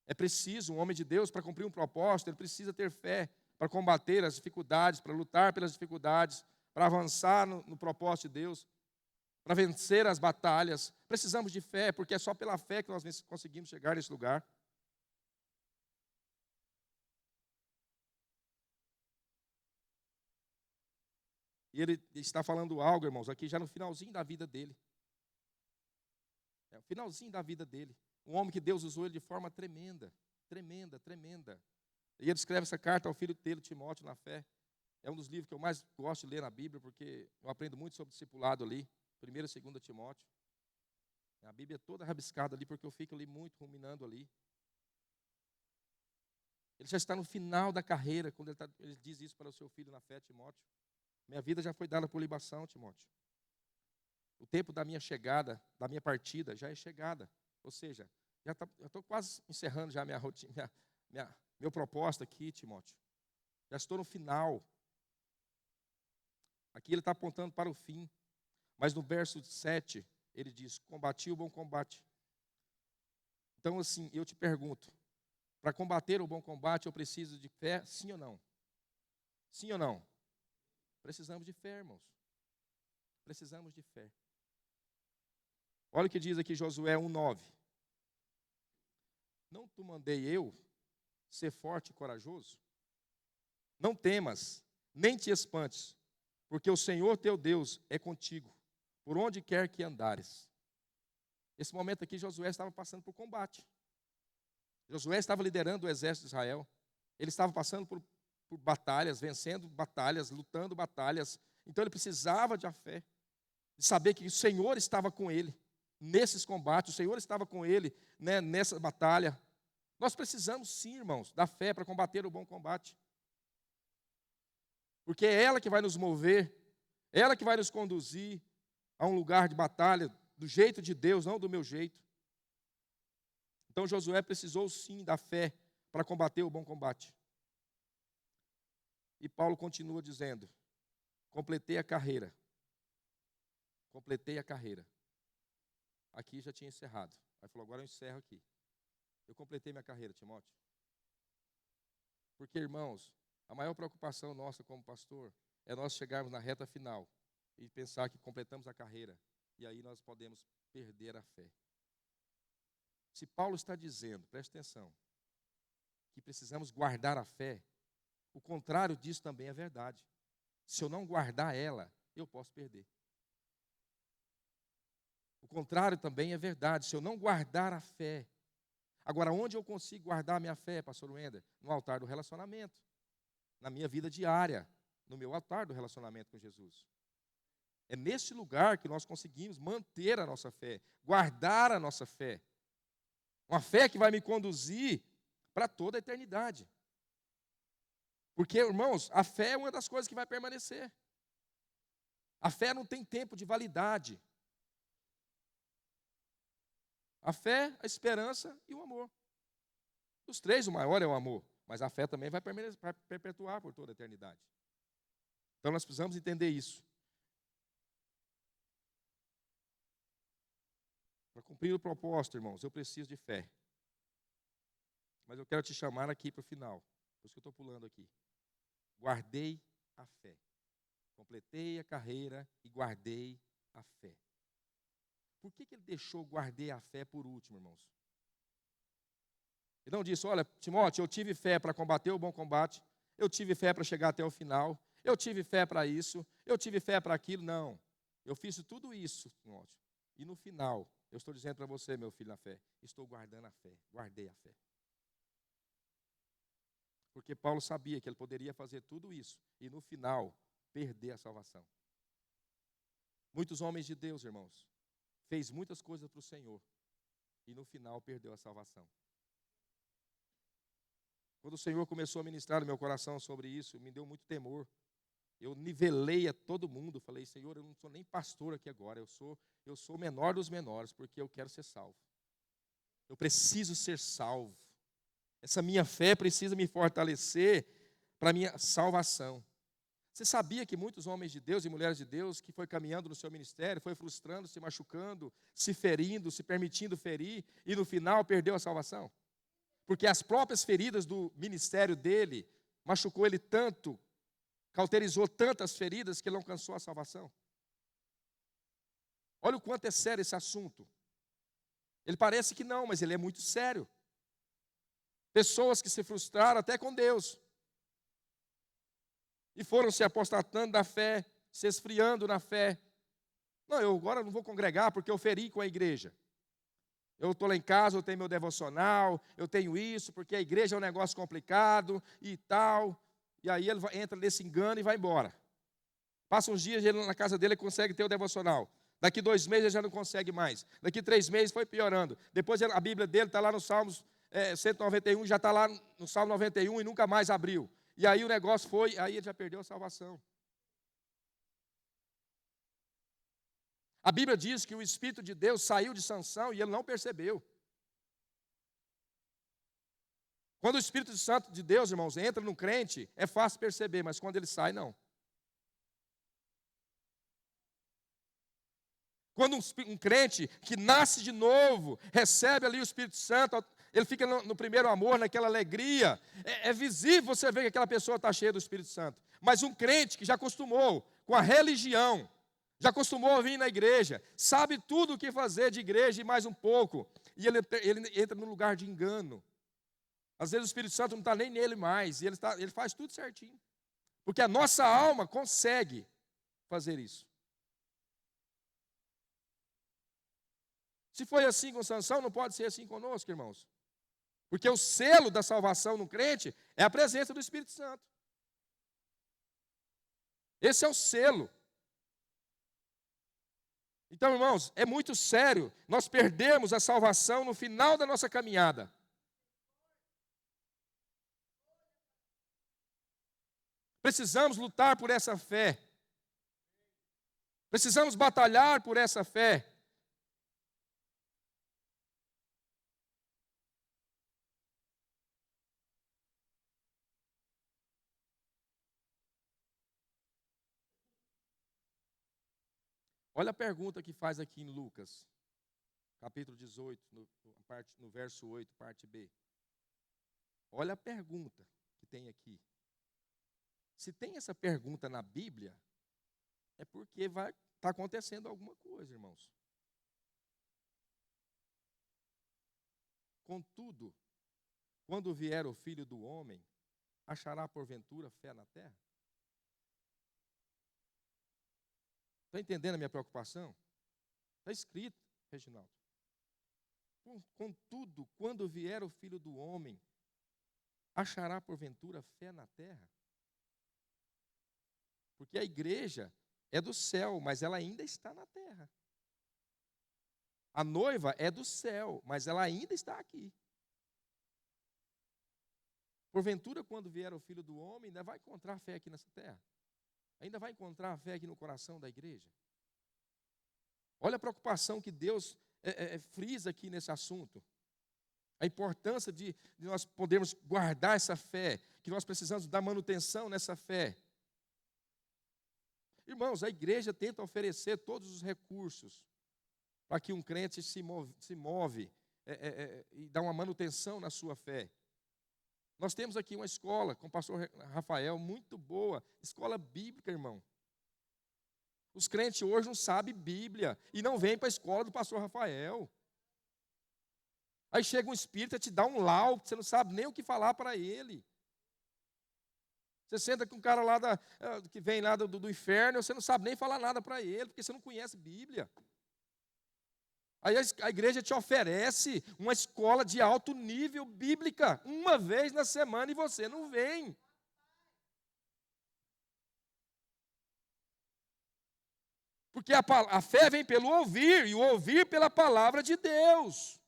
É preciso, um homem de Deus, para cumprir um propósito, ele precisa ter fé para combater as dificuldades, para lutar pelas dificuldades, para avançar no propósito de Deus, para vencer as batalhas. Precisamos de fé, porque é só pela fé que nós conseguimos chegar nesse lugar. E ele está falando algo, irmãos, aqui já no finalzinho da vida dele. É o finalzinho da vida dele. Um homem que Deus usou ele de forma tremenda, tremenda, tremenda. E ele escreve essa carta ao filho dele, Timóteo, na fé. É um dos livros que eu mais gosto de ler na Bíblia, porque eu aprendo muito sobre discipulado ali. 1ª e 2ª Timóteo. A Bíblia é toda rabiscada ali, porque eu fico ali muito ruminando ali. Ele já está no final da carreira, quando ele diz isso para o seu filho na fé, Timóteo. Minha vida já foi dada por libação, Timóteo. O tempo da minha chegada, da minha partida, já é chegada. Ou seja, já estou quase encerrando já minha rotina, meu propósito aqui, Timóteo. Já estou no final. Aqui ele está apontando para o fim. Mas no verso 7, ele diz: combati o bom combate. Então, assim, eu te pergunto, para combater o bom combate, eu preciso de fé, sim ou não? Sim ou não? Precisamos de fé, irmãos. Precisamos de fé. Olha o que diz aqui Josué 1:9. Não te mandei eu ser forte e corajoso? Não temas, nem te espantes, porque o Senhor teu Deus é contigo, por onde quer que andares. Esse momento aqui, Josué estava passando por combate. Josué estava liderando o exército de Israel. Ele estava passando por batalhas, vencendo batalhas, lutando batalhas. Então ele precisava de a fé, de saber que o Senhor estava com ele nesses combates, o Senhor estava com ele, né, nessa batalha. Nós precisamos sim, irmãos, da fé para combater o bom combate. Porque é ela que vai nos mover, é ela que vai nos conduzir a um lugar de batalha, do jeito de Deus, não do meu jeito. Então Josué precisou sim da fé para combater o bom combate. E Paulo continua dizendo: completei a carreira. Completei a carreira. Aqui já tinha encerrado. Aí falou, agora eu encerro aqui. Eu completei minha carreira, Timóteo. Porque, irmãos, a maior preocupação nossa como pastor é nós chegarmos na reta final e pensar que completamos a carreira. E aí nós podemos perder a fé. Se Paulo está dizendo, preste atenção, que precisamos guardar a fé, o contrário disso também é verdade. Se eu não guardar ela, eu posso perder. O contrário também é verdade. Se eu não guardar a fé. Agora, onde eu consigo guardar a minha fé, pastor Wender? No altar do relacionamento. Na minha vida diária. No meu altar do relacionamento com Jesus. É nesse lugar que nós conseguimos manter a nossa fé. Guardar a nossa fé. Uma fé que vai me conduzir para toda a eternidade. Porque, irmãos, a fé é uma das coisas que vai permanecer. A fé não tem tempo de validade. A fé, a esperança e o amor. Dos três, o maior é o amor. Mas a fé também vai perpetuar por toda a eternidade. Então nós precisamos entender isso. Para cumprir o propósito, irmãos, eu preciso de fé. Mas eu quero te chamar aqui para o final. Por isso que eu estou pulando aqui. Guardei a fé. Completei a carreira e guardei a fé. Por que ele deixou guardei a fé por último, irmãos? Ele não disse, olha, Timóteo, eu tive fé para combater o bom combate, eu tive fé para chegar até o final, eu tive fé para isso, eu tive fé para aquilo. Não, eu fiz tudo isso, Timóteo. E no final, eu estou dizendo para você, meu filho, na fé, estou guardando a fé, guardei a fé. Porque Paulo sabia que ele poderia fazer tudo isso e no final perder a salvação. Muitos homens de Deus, irmãos, fez muitas coisas para o Senhor e no final perdeu a salvação. Quando o Senhor começou a ministrar no meu coração sobre isso, me deu muito temor. Eu nivelei a todo mundo, falei, Senhor, eu não sou nem pastor aqui agora, eu sou o menor dos menores, porque eu quero ser salvo. Eu preciso ser salvo. Essa minha fé precisa me fortalecer para a minha salvação. Você sabia que muitos homens de Deus e mulheres de Deus que foi caminhando no seu ministério, foi frustrando, se machucando, se ferindo, se permitindo ferir, e no final perdeu a salvação? Porque as próprias feridas do ministério dele machucou ele tanto, cauterizou tantas feridas que ele não alcançou a salvação. Olha o quanto é sério esse assunto. Ele parece que não, mas ele é muito sério. Pessoas que se frustraram até com Deus. E foram se apostatando da fé, se esfriando na fé. Não, eu agora não vou congregar porque eu feri com a igreja. Eu estou lá em casa, eu tenho meu devocional, eu tenho isso, porque a igreja é um negócio complicado e tal. E aí ele entra nesse engano e vai embora. Passa uns dias, ele na casa dele consegue ter o devocional. Daqui 2 meses ele já não consegue mais. Daqui 3 meses foi piorando. Depois a Bíblia dele está lá no Salmos 191, já está lá no Salmo 91 e nunca mais abriu. E aí o negócio foi, aí ele já perdeu a salvação. A Bíblia diz que o Espírito de Deus saiu de Sansão e ele não percebeu. Quando o Espírito Santo de Deus, irmãos, entra no crente, é fácil perceber, mas quando ele sai, não. Quando um crente que nasce de novo, recebe ali o Espírito Santo, ele fica no primeiro amor, naquela alegria. É visível você ver que aquela pessoa está cheia do Espírito Santo. Mas um crente que já acostumou com a religião, já acostumou a vir na igreja, sabe tudo o que fazer de igreja e mais um pouco, e ele entra no lugar de engano. Às vezes o Espírito Santo não está nem nele mais, e ele faz tudo certinho. Porque a nossa alma consegue fazer isso. Se foi assim com Sansão, não pode ser assim conosco, irmãos. Porque o selo da salvação no crente é a presença do Espírito Santo. Esse é o selo. Então, irmãos, é muito sério nós perdemos a salvação no final da nossa caminhada. Precisamos lutar por essa fé. Precisamos batalhar por essa fé. Olha a pergunta que faz aqui em Lucas, capítulo 18, no verso 8, parte B. Olha a pergunta que tem aqui. Se tem essa pergunta na Bíblia, é porque vai estar acontecendo alguma coisa, irmãos. Contudo, quando vier o Filho do Homem, achará porventura fé na terra? Está entendendo a minha preocupação? Está escrito, Reginaldo. Contudo, quando vier o Filho do Homem, achará porventura fé na terra? Porque a igreja é do céu, mas ela ainda está na terra. A noiva é do céu, mas ela ainda está aqui. Porventura, quando vier o Filho do Homem, ainda vai encontrar fé aqui nessa terra? Ainda vai encontrar fé aqui no coração da igreja? Olha a preocupação que Deus frisa aqui nesse assunto. A importância de nós podermos guardar essa fé, que nós precisamos dar manutenção nessa fé. Irmãos, a igreja tenta oferecer todos os recursos para que um crente se move e dá uma manutenção na sua fé. Nós temos aqui uma escola com o pastor Rafael, muito boa, escola bíblica, irmão. Os crentes hoje não sabem Bíblia e não vêm para a escola do pastor Rafael. Aí chega um espírito e te dá um lau, você não sabe nem o que falar para ele. Você senta com um cara lá que vem lá do inferno, você não sabe nem falar nada para ele, porque você não conhece Bíblia. Aí a igreja te oferece uma escola de alto nível bíblica, uma vez na semana, e você não vem. Porque a fé vem pelo ouvir, e o ouvir pela palavra de Deus.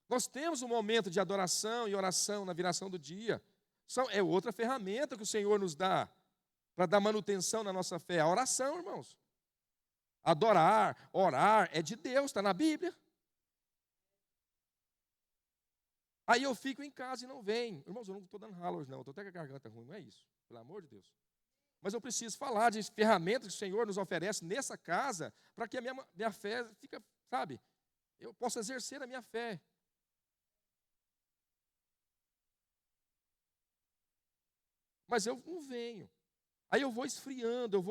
Nós temos um momento de adoração e oração na viração do dia. É outra ferramenta que o Senhor nos dá para dar manutenção na nossa fé. A oração, irmãos. Adorar, orar é de Deus, está na Bíblia. Aí eu fico em casa e não venho. Irmãos, eu não estou dando ralo hoje não, estou até com a garganta ruim, não é isso. Pelo amor de Deus. Mas eu preciso falar de ferramentas que o Senhor nos oferece nessa casa para que a minha fé fique, sabe, eu possa exercer a minha fé. Mas eu não venho. Aí eu vou esfriando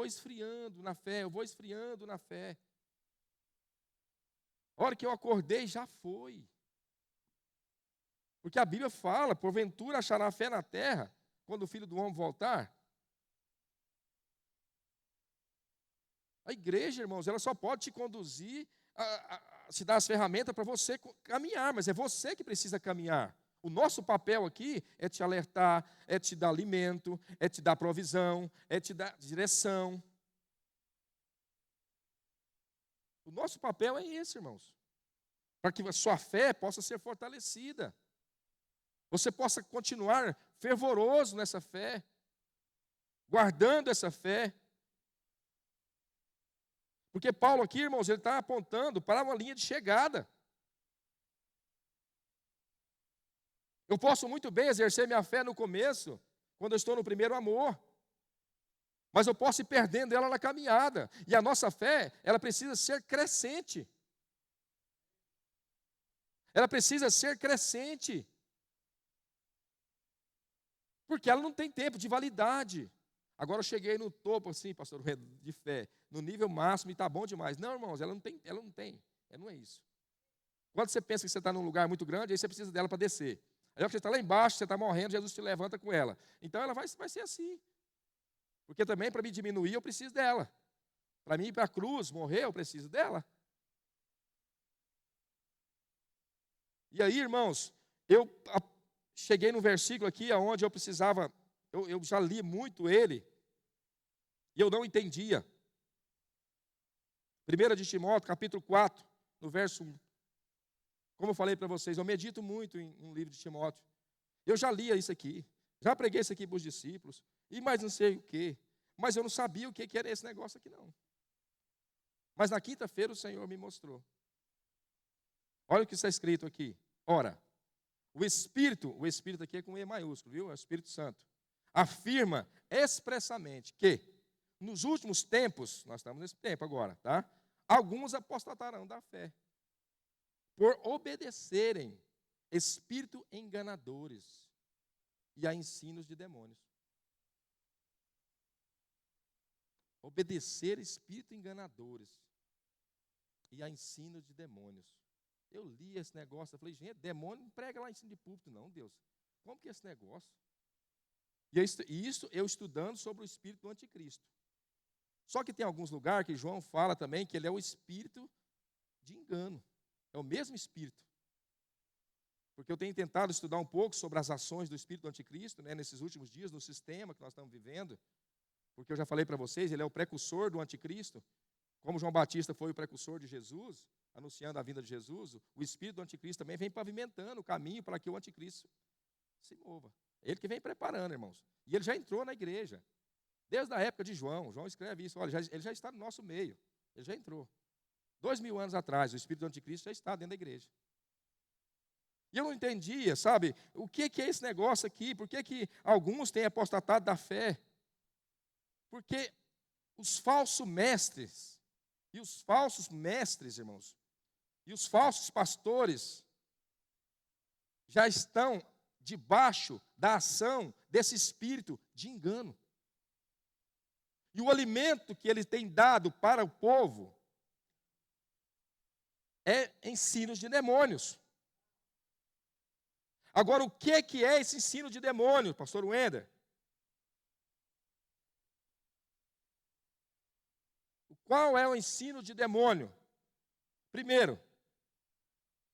na fé, eu vou esfriando na fé. A hora que eu acordei, já foi. Porque a Bíblia fala, porventura achará fé na terra, quando o Filho do Homem voltar. A igreja, irmãos, ela só pode te conduzir, te dar as ferramentas para você caminhar, mas é você que precisa caminhar. O nosso papel aqui é te alertar, é te dar alimento, é te dar provisão, é te dar direção. O nosso papel é esse, irmãos. Para que a sua fé possa ser fortalecida. Você possa continuar fervoroso nessa fé, guardando essa fé. Porque Paulo aqui, irmãos, ele está apontando para uma linha de chegada. Eu posso muito bem exercer minha fé no começo, quando eu estou no primeiro amor. Mas eu posso ir perdendo ela na caminhada. E a nossa fé, ela precisa ser crescente. Ela precisa ser crescente. Porque ela não tem tempo de validade. Agora eu cheguei no topo assim, pastor, de fé, no nível máximo e está bom demais. Não, irmãos, ela não tem. Não é isso. Quando você pensa que você está num lugar muito grande, aí você precisa dela para descer. Aí você está lá embaixo, você está morrendo, Jesus te levanta com ela. Então ela vai ser assim. Porque também para me diminuir eu preciso dela. Para mim ir para a cruz, morrer, eu preciso dela. E aí, irmãos, eu cheguei no versículo aqui onde eu precisava, eu já li muito ele, e eu não entendia. 1 de Timóteo, capítulo 4, no verso 1. Como eu falei para vocês, eu medito muito em livro de Timóteo. Eu já lia isso aqui, já preguei isso aqui para os discípulos, e mais não sei o quê. Mas eu não sabia o que era esse negócio aqui, não. Mas na quinta-feira o Senhor me mostrou. Olha o que está escrito aqui. Ora, o Espírito aqui é com E maiúsculo, viu? É o Espírito Santo. Afirma expressamente que, nos últimos tempos, nós estamos nesse tempo agora, tá? Alguns apostatarão da fé, por obedecerem espírito enganadores e a ensinos de demônios. Obedecer espírito enganadores e a ensinos de demônios. Eu li esse negócio, eu falei, gente, demônio não prega lá em cima de púlpito, não, Deus. Como que é esse negócio? E isso eu estudando sobre o espírito do anticristo. Só que tem alguns lugares que João fala também que ele é o espírito de engano. É o mesmo espírito. Porque eu tenho tentado estudar um pouco sobre as ações do espírito do anticristo, né, nesses últimos dias, no sistema que nós estamos vivendo. Porque eu já falei para vocês, ele é o precursor do anticristo. Como João Batista foi o precursor de Jesus, anunciando a vinda de Jesus, o espírito do anticristo também vem pavimentando o caminho para que o anticristo se mova. Ele que vem preparando, irmãos. E ele já entrou na igreja. Desde a época de João. João escreve isso. Olha, ele já está no nosso meio. Ele já entrou. 2000 anos atrás, o espírito do anticristo já está dentro da igreja. E eu não entendia, sabe, o que é esse negócio aqui? Por que alguns têm apostatado da fé? Porque os falsos mestres, e os falsos mestres, irmãos, e os falsos pastores já estão debaixo da ação desse espírito de engano. E o alimento que ele tem dado para o povo é ensinos de demônios. Agora, o que é esse ensino de demônio, pastor Wender? Qual é o ensino de demônio? Primeiro,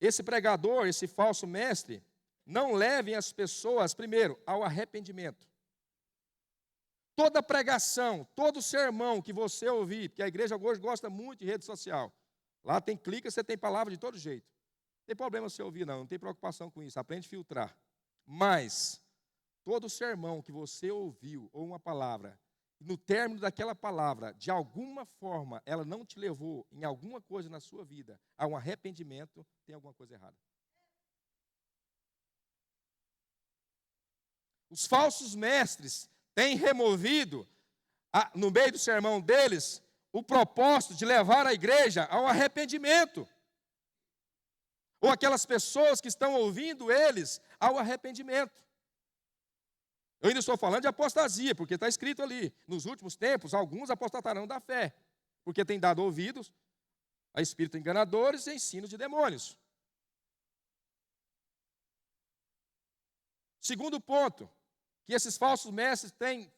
esse pregador, esse falso mestre, não levem as pessoas, primeiro, ao arrependimento. Toda pregação, todo sermão que você ouvir, porque a igreja hoje gosta muito de rede social. Lá tem clica, você tem palavra de todo jeito. Não tem problema você ouvir, não tem preocupação com isso, aprende a filtrar. Mas, todo sermão que você ouviu, ou uma palavra, no término daquela palavra, de alguma forma, ela não te levou em alguma coisa na sua vida a um arrependimento, tem alguma coisa errada. Os falsos mestres têm removido, no meio do sermão deles, o propósito de levar a igreja ao arrependimento. Ou aquelas pessoas que estão ouvindo eles ao arrependimento. Eu ainda estou falando de apostasia, porque está escrito ali, nos últimos tempos, alguns apostatarão da fé, porque têm dado ouvidos a espíritos enganadores e ensinos de demônios. Segundo ponto, que esses falsos mestres têm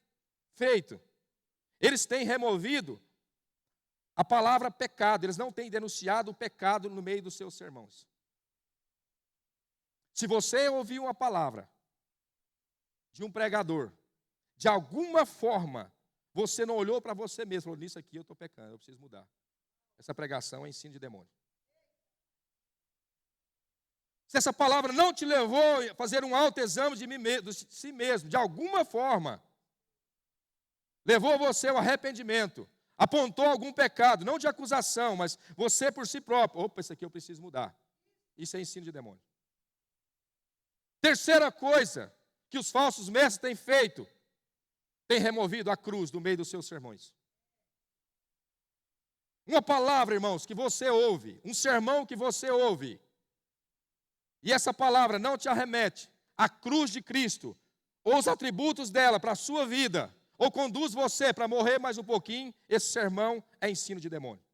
feito, eles têm removido a palavra pecado, eles não têm denunciado o pecado no meio dos seus sermões. Se você ouvir uma palavra de um pregador, de alguma forma, você não olhou para você mesmo, falou, nisso aqui eu estou pecando, eu preciso mudar. Essa pregação é ensino de demônio. Se essa palavra não te levou a fazer um autoexame de si mesmo, de alguma forma, levou você ao arrependimento, apontou algum pecado, não de acusação, mas você por si próprio, opa, isso aqui eu preciso mudar. Isso é ensino de demônio. Terceira coisa que os falsos mestres têm feito, têm removido a cruz do meio dos seus sermões. Uma palavra, irmãos, que você ouve, um sermão que você ouve, e essa palavra não te arremete à cruz de Cristo, ou os atributos dela para a sua vida, ou conduz você para morrer mais um pouquinho, esse sermão é ensino de demônio.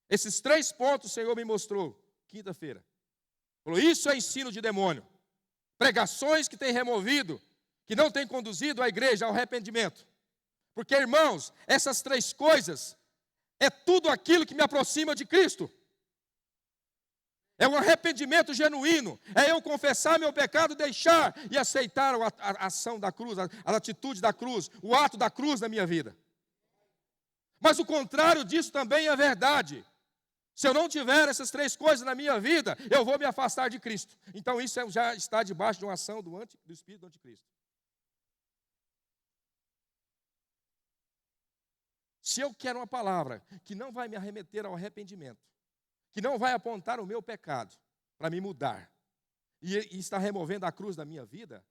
Esses 3 pontos o Senhor me mostrou quinta-feira. Falou, isso é ensino de demônio. Pregações que têm removido, que não têm conduzido a igreja ao arrependimento. Porque, irmãos, essas 3 coisas é tudo aquilo que me aproxima de Cristo. É um arrependimento genuíno. É eu confessar meu pecado, deixar e aceitar a ação da cruz, a atitude da cruz, o ato da cruz na minha vida. Mas o contrário disso também é verdade. Se eu não tiver essas 3 coisas na minha vida, eu vou me afastar de Cristo. Então isso já está debaixo de uma ação do Espírito do Anticristo. Se eu quero uma palavra que não vai me arremeter ao arrependimento, que não vai apontar o meu pecado para me mudar, e está removendo a cruz da minha vida,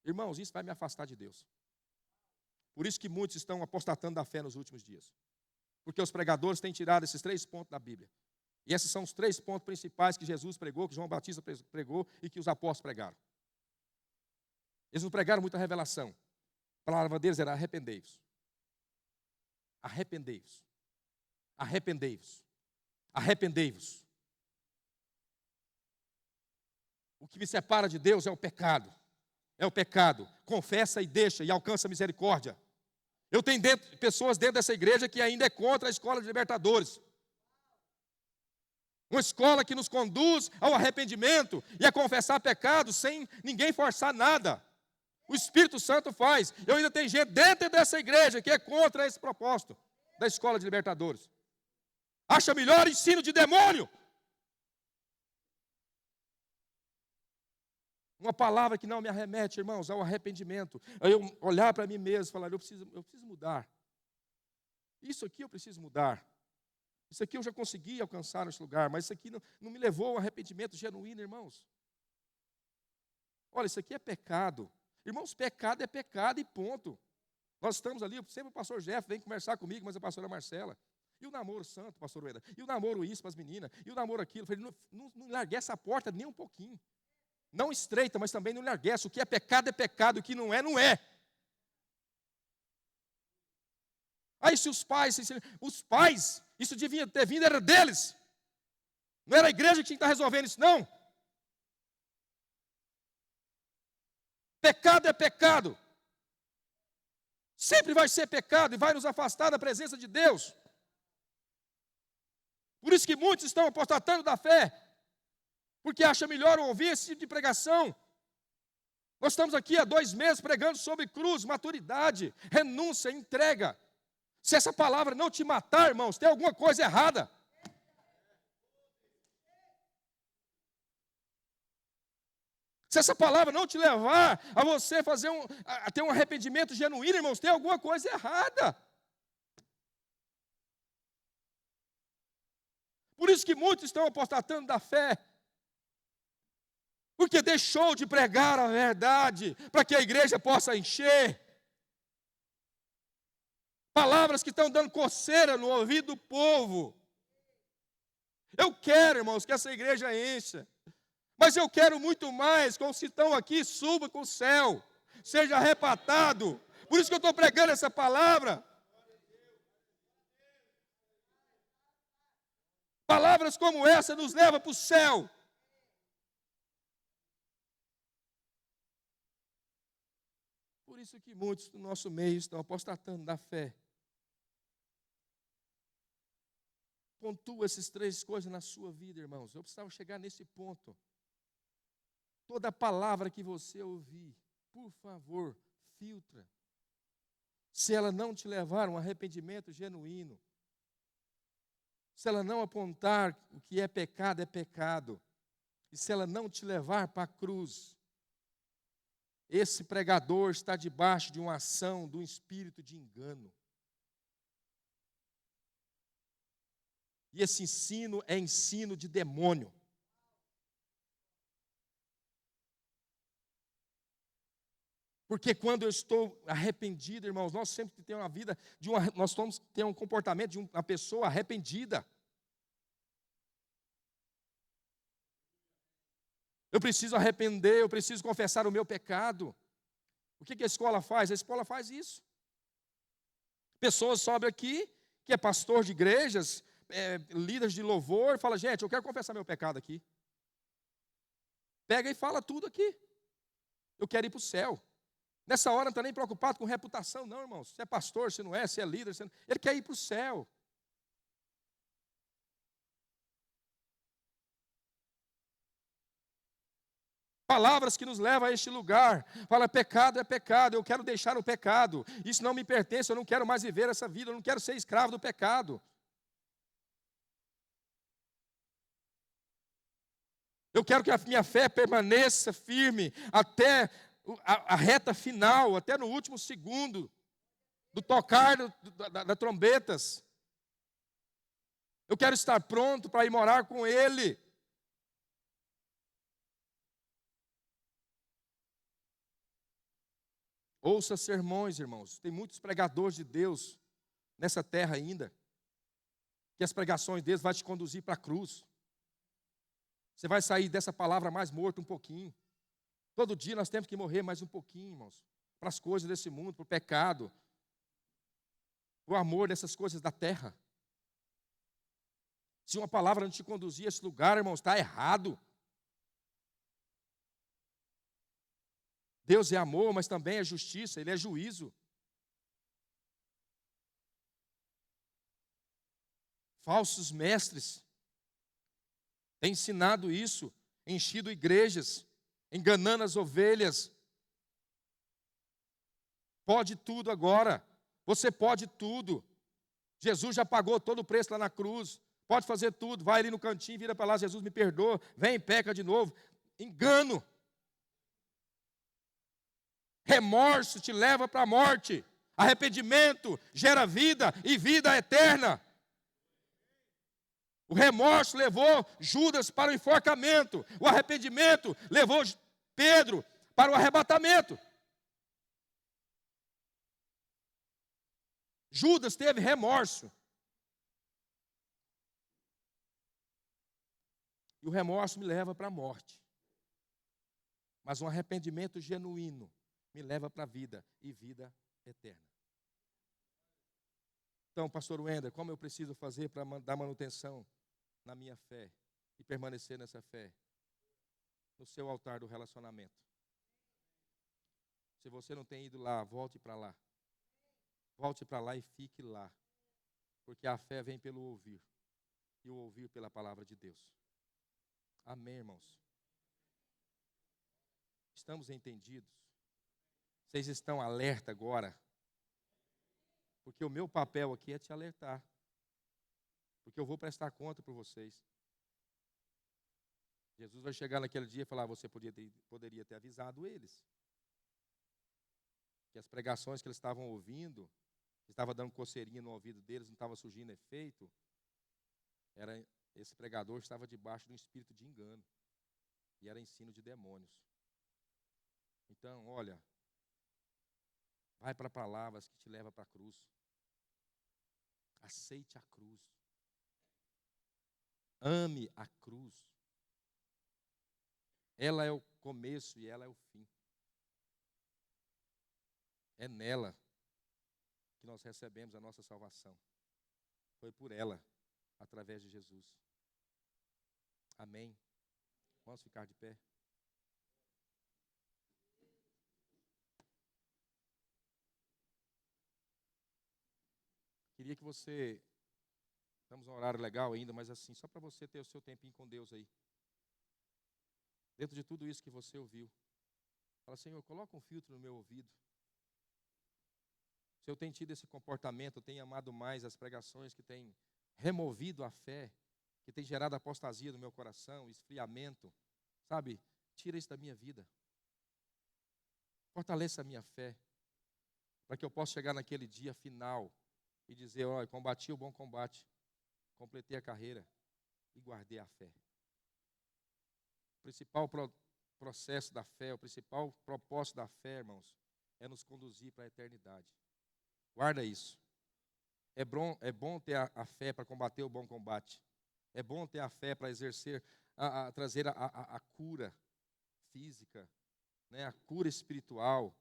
irmãos, isso vai me afastar de Deus. Por isso que muitos estão apostatando da fé nos últimos dias. Porque os pregadores têm tirado esses 3 pontos da Bíblia. E esses são os 3 pontos principais que Jesus pregou, que João Batista pregou e que os apóstolos pregaram. Eles não pregaram muita revelação. A palavra deles era arrependei-vos. Arrependei-vos. Arrependei-vos. Arrependei-vos. O que me separa de Deus é o pecado. É o pecado. Confessa e deixa e alcança a misericórdia. Eu tenho pessoas dentro dessa igreja que ainda é contra a escola de libertadores. Uma escola que nos conduz ao arrependimento e a confessar pecado sem ninguém forçar nada. O Espírito Santo faz. Eu ainda tenho gente dentro dessa igreja que é contra esse propósito da escola de libertadores. Acha melhor ensino de demônio. Uma palavra que não me arremete, irmãos, ao arrependimento. Aí eu olhar para mim mesmo e falar, eu preciso mudar. Isso aqui eu preciso mudar. Isso aqui eu já consegui alcançar nesse lugar, mas isso aqui não me levou ao arrependimento genuíno, irmãos. Olha, isso aqui é pecado. Irmãos, pecado é pecado e ponto. Nós estamos ali, sempre o pastor Jeff vem conversar comigo, mas a pastora Marcela. E o namoro santo, pastor Ueda? E o namoro isso para as meninas? E o namoro aquilo? Eu falei, não larguei essa porta nem um pouquinho. Não estreita, mas também não larguece. O que é pecado, o que não é, não é. Aí se os pais, isso devia ter vindo, era deles. Não era a igreja que tinha que estar resolvendo isso, não. Pecado é pecado. Sempre vai ser pecado e vai nos afastar da presença de Deus. Por isso que muitos estão apostatando da fé. Porque acha melhor ouvir esse tipo de pregação. Nós estamos aqui há 2 meses pregando sobre cruz, maturidade, renúncia, entrega. Se essa palavra não te matar, irmãos, tem alguma coisa errada. Se essa palavra não te levar a você a ter um arrependimento genuíno, irmãos, tem alguma coisa errada. Por isso que muitos estão apostatando da fé. Porque deixou de pregar a verdade para que a igreja possa encher. Palavras que estão dando coceira no ouvido do povo. Eu quero, irmãos, que essa igreja encha. Mas eu quero muito mais, como se estão aqui, suba com o céu. Seja arrebatado. Por isso que eu estou pregando essa palavra. Palavras como essa nos levam para o céu. Por isso que muitos do nosso meio estão apostatando da fé. Pontua essas 3 coisas na sua vida, irmãos. Eu precisava chegar nesse ponto. Toda palavra que você ouvir, por favor, filtra. Se ela não te levar a um arrependimento genuíno, se ela não apontar o que é pecado, e se ela não te levar para a cruz, esse pregador está debaixo de uma ação, de um espírito de engano. E esse ensino é ensino de demônio. Porque quando eu estou arrependido, irmãos, nós sempre temos uma vida nós temos que ter um comportamento de uma pessoa arrependida. Eu preciso arrepender, eu preciso confessar o meu pecado. O que a escola faz? A escola faz isso. Pessoas sobem aqui, que é pastor de igrejas, líderes de louvor, fala, gente, eu quero confessar meu pecado aqui. Pega e fala tudo aqui. Eu quero ir para o céu. Nessa hora não está nem preocupado com reputação, não, irmão. Se é pastor, se não é, se é líder, se não... Ele quer ir para o céu. Palavras que nos levam a este lugar. Fala, pecado é pecado, eu quero deixar o pecado. Isso não me pertence, eu não quero mais viver essa vida, eu não quero ser escravo do pecado. Eu quero que a minha fé permaneça firme até a reta final, até no último segundo do tocar das trombetas. Eu quero estar pronto para ir morar com Ele. Ouça sermões, irmãos. Tem muitos pregadores de Deus nessa terra ainda, que as pregações deles vão te conduzir para a cruz. Você vai sair dessa palavra mais morto um pouquinho. Todo dia nós temos que morrer mais um pouquinho, irmãos, para as coisas desse mundo, para o pecado, o amor dessas coisas da terra. Se uma palavra não te conduzir a esse lugar, irmãos, está errado. Deus é amor, mas também é justiça, Ele é juízo. Falsos mestres têm ensinado isso, enchido igrejas, enganando as ovelhas. Pode tudo agora, você pode tudo. Jesus já pagou todo o preço lá na cruz, pode fazer tudo, vai ali no cantinho, vira para lá, Jesus me perdoa, vem, peca de novo. Engano. Remorso te leva para a morte. Arrependimento gera vida e vida eterna. O remorso levou Judas para o enforcamento. O arrependimento levou Pedro para o arrebatamento. Judas teve remorso. E o remorso me leva para a morte. Mas um arrependimento genuíno me leva para a vida e vida eterna. Então, pastor Wender, como eu preciso fazer para dar manutenção na minha fé e permanecer nessa fé? No seu altar do relacionamento. Se você não tem ido lá, volte para lá. Volte para lá e fique lá. Porque a fé vem pelo ouvir. E o ouvir pela palavra de Deus. Amém, irmãos? Estamos entendidos? Vocês estão alerta agora? Porque o meu papel aqui é te alertar. Porque eu vou prestar conta por vocês. Jesus vai chegar naquele dia e falar, você poderia ter avisado eles. Que as pregações que eles estavam ouvindo, que estava dando coceirinha no ouvido deles, não estava surgindo efeito, esse pregador estava debaixo de um espírito de engano. E era ensino de demônios. Então, olha, vai para palavras que te levam para a cruz. Aceite a cruz. Ame a cruz. Ela é o começo e ela é o fim. É nela que nós recebemos a nossa salvação. Foi por ela, através de Jesus. Amém. Vamos ficar de pé. Queria que você, estamos num horário legal ainda, mas assim, só para você ter o seu tempinho com Deus aí. Dentro de tudo isso que você ouviu. Fala, Senhor, coloca um filtro no meu ouvido. Se eu tenho tido esse comportamento, eu tenho amado mais as pregações que têm removido a fé, que tem gerado apostasia no meu coração, esfriamento, sabe? Tira isso da minha vida. Fortaleça a minha fé, para que eu possa chegar naquele dia final e dizer, olha, combati o bom combate, completei a carreira e guardei a fé. O principal processo da fé, o principal propósito da fé, irmãos, é nos conduzir para a eternidade. Guarda isso. É bom ter a fé para combater o bom combate. É bom ter a fé para exercer, trazer a cura física, né, a cura espiritual.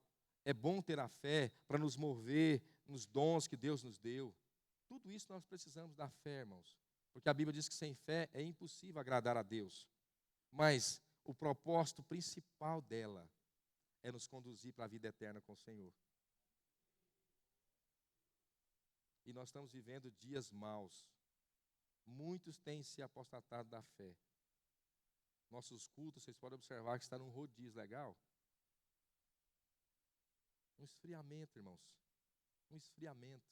É bom ter a fé para nos mover nos dons que Deus nos deu. Tudo isso nós precisamos da fé, irmãos. Porque a Bíblia diz que sem fé é impossível agradar a Deus. Mas o propósito principal dela é nos conduzir para a vida eterna com o Senhor. E nós estamos vivendo dias maus. Muitos têm se apostatado da fé. Nossos cultos, vocês podem observar que está num rodízio legal. Um esfriamento, irmãos. Um esfriamento.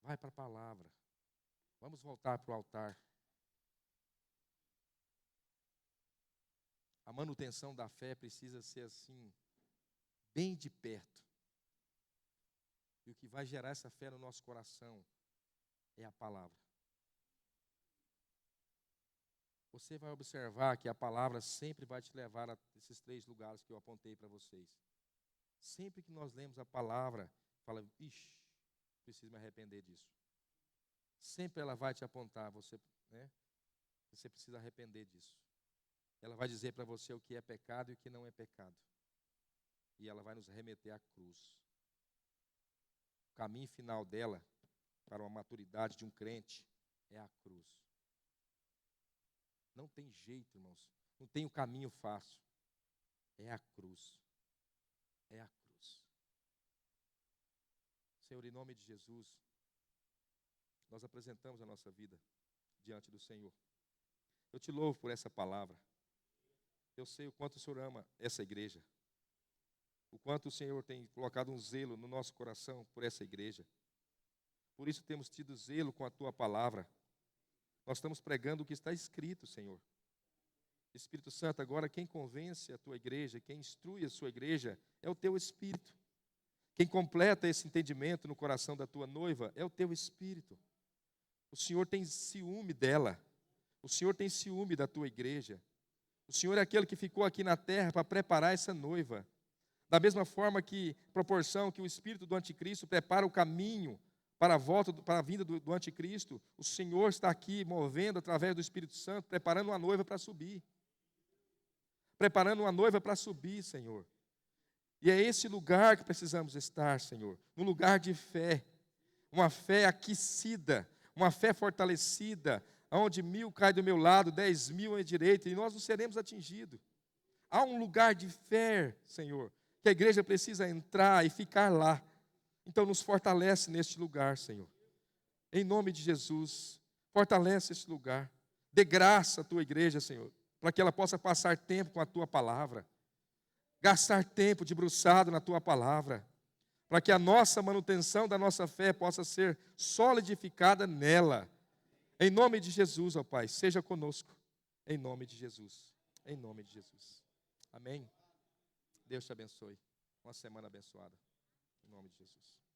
Vai para a palavra. Vamos voltar para o altar. A manutenção da fé precisa ser assim, bem de perto. E o que vai gerar essa fé no nosso coração é a palavra. Você vai observar que a palavra sempre vai te levar a esses 3 lugares que eu apontei para vocês. Sempre que nós lemos a palavra, fala, ixi, preciso me arrepender disso. Sempre ela vai te apontar, você precisa arrepender disso. Ela vai dizer para você o que é pecado e o que não é pecado. E ela vai nos remeter à cruz. O caminho final dela, para uma maturidade de um crente, é a cruz. Não tem jeito, irmãos. Não tem o caminho fácil. É a cruz. É a cruz. Senhor, em nome de Jesus, nós apresentamos a nossa vida diante do Senhor. Eu te louvo por essa palavra. Eu sei o quanto o Senhor ama essa igreja. O quanto o Senhor tem colocado um zelo no nosso coração por essa igreja. Por isso temos tido zelo com a tua palavra. Nós estamos pregando o que está escrito, Senhor. Espírito Santo, agora quem convence a tua igreja, quem instrui a sua igreja, é o teu Espírito. Quem completa esse entendimento no coração da tua noiva é o teu Espírito. O Senhor tem ciúme dela. O Senhor tem ciúme da tua igreja. O Senhor é aquele que ficou aqui na terra para preparar essa noiva. Da mesma forma que, proporção que o espírito do anticristo prepara o caminho para a volta, para a vinda do anticristo, o Senhor está aqui movendo através do Espírito Santo, preparando uma noiva para subir. Preparando uma noiva para subir, Senhor. E é esse lugar que precisamos estar, Senhor. Um lugar de fé. Uma fé aquecida, uma fé fortalecida, onde 1000 cai do meu lado, 10.000 à direita, e nós não seremos atingidos. Há um lugar de fé, Senhor, que a igreja precisa entrar e ficar lá. Então nos fortalece neste lugar, Senhor. Em nome de Jesus, fortalece este lugar. Dê graça à tua igreja, Senhor, para que ela possa passar tempo com a tua palavra. Gastar tempo debruçado na tua palavra. Para que a nossa manutenção da nossa fé possa ser solidificada nela. Em nome de Jesus, ó Pai, seja conosco. Em nome de Jesus. Em nome de Jesus. Amém. Deus te abençoe. Uma semana abençoada. Em nome de Jesus.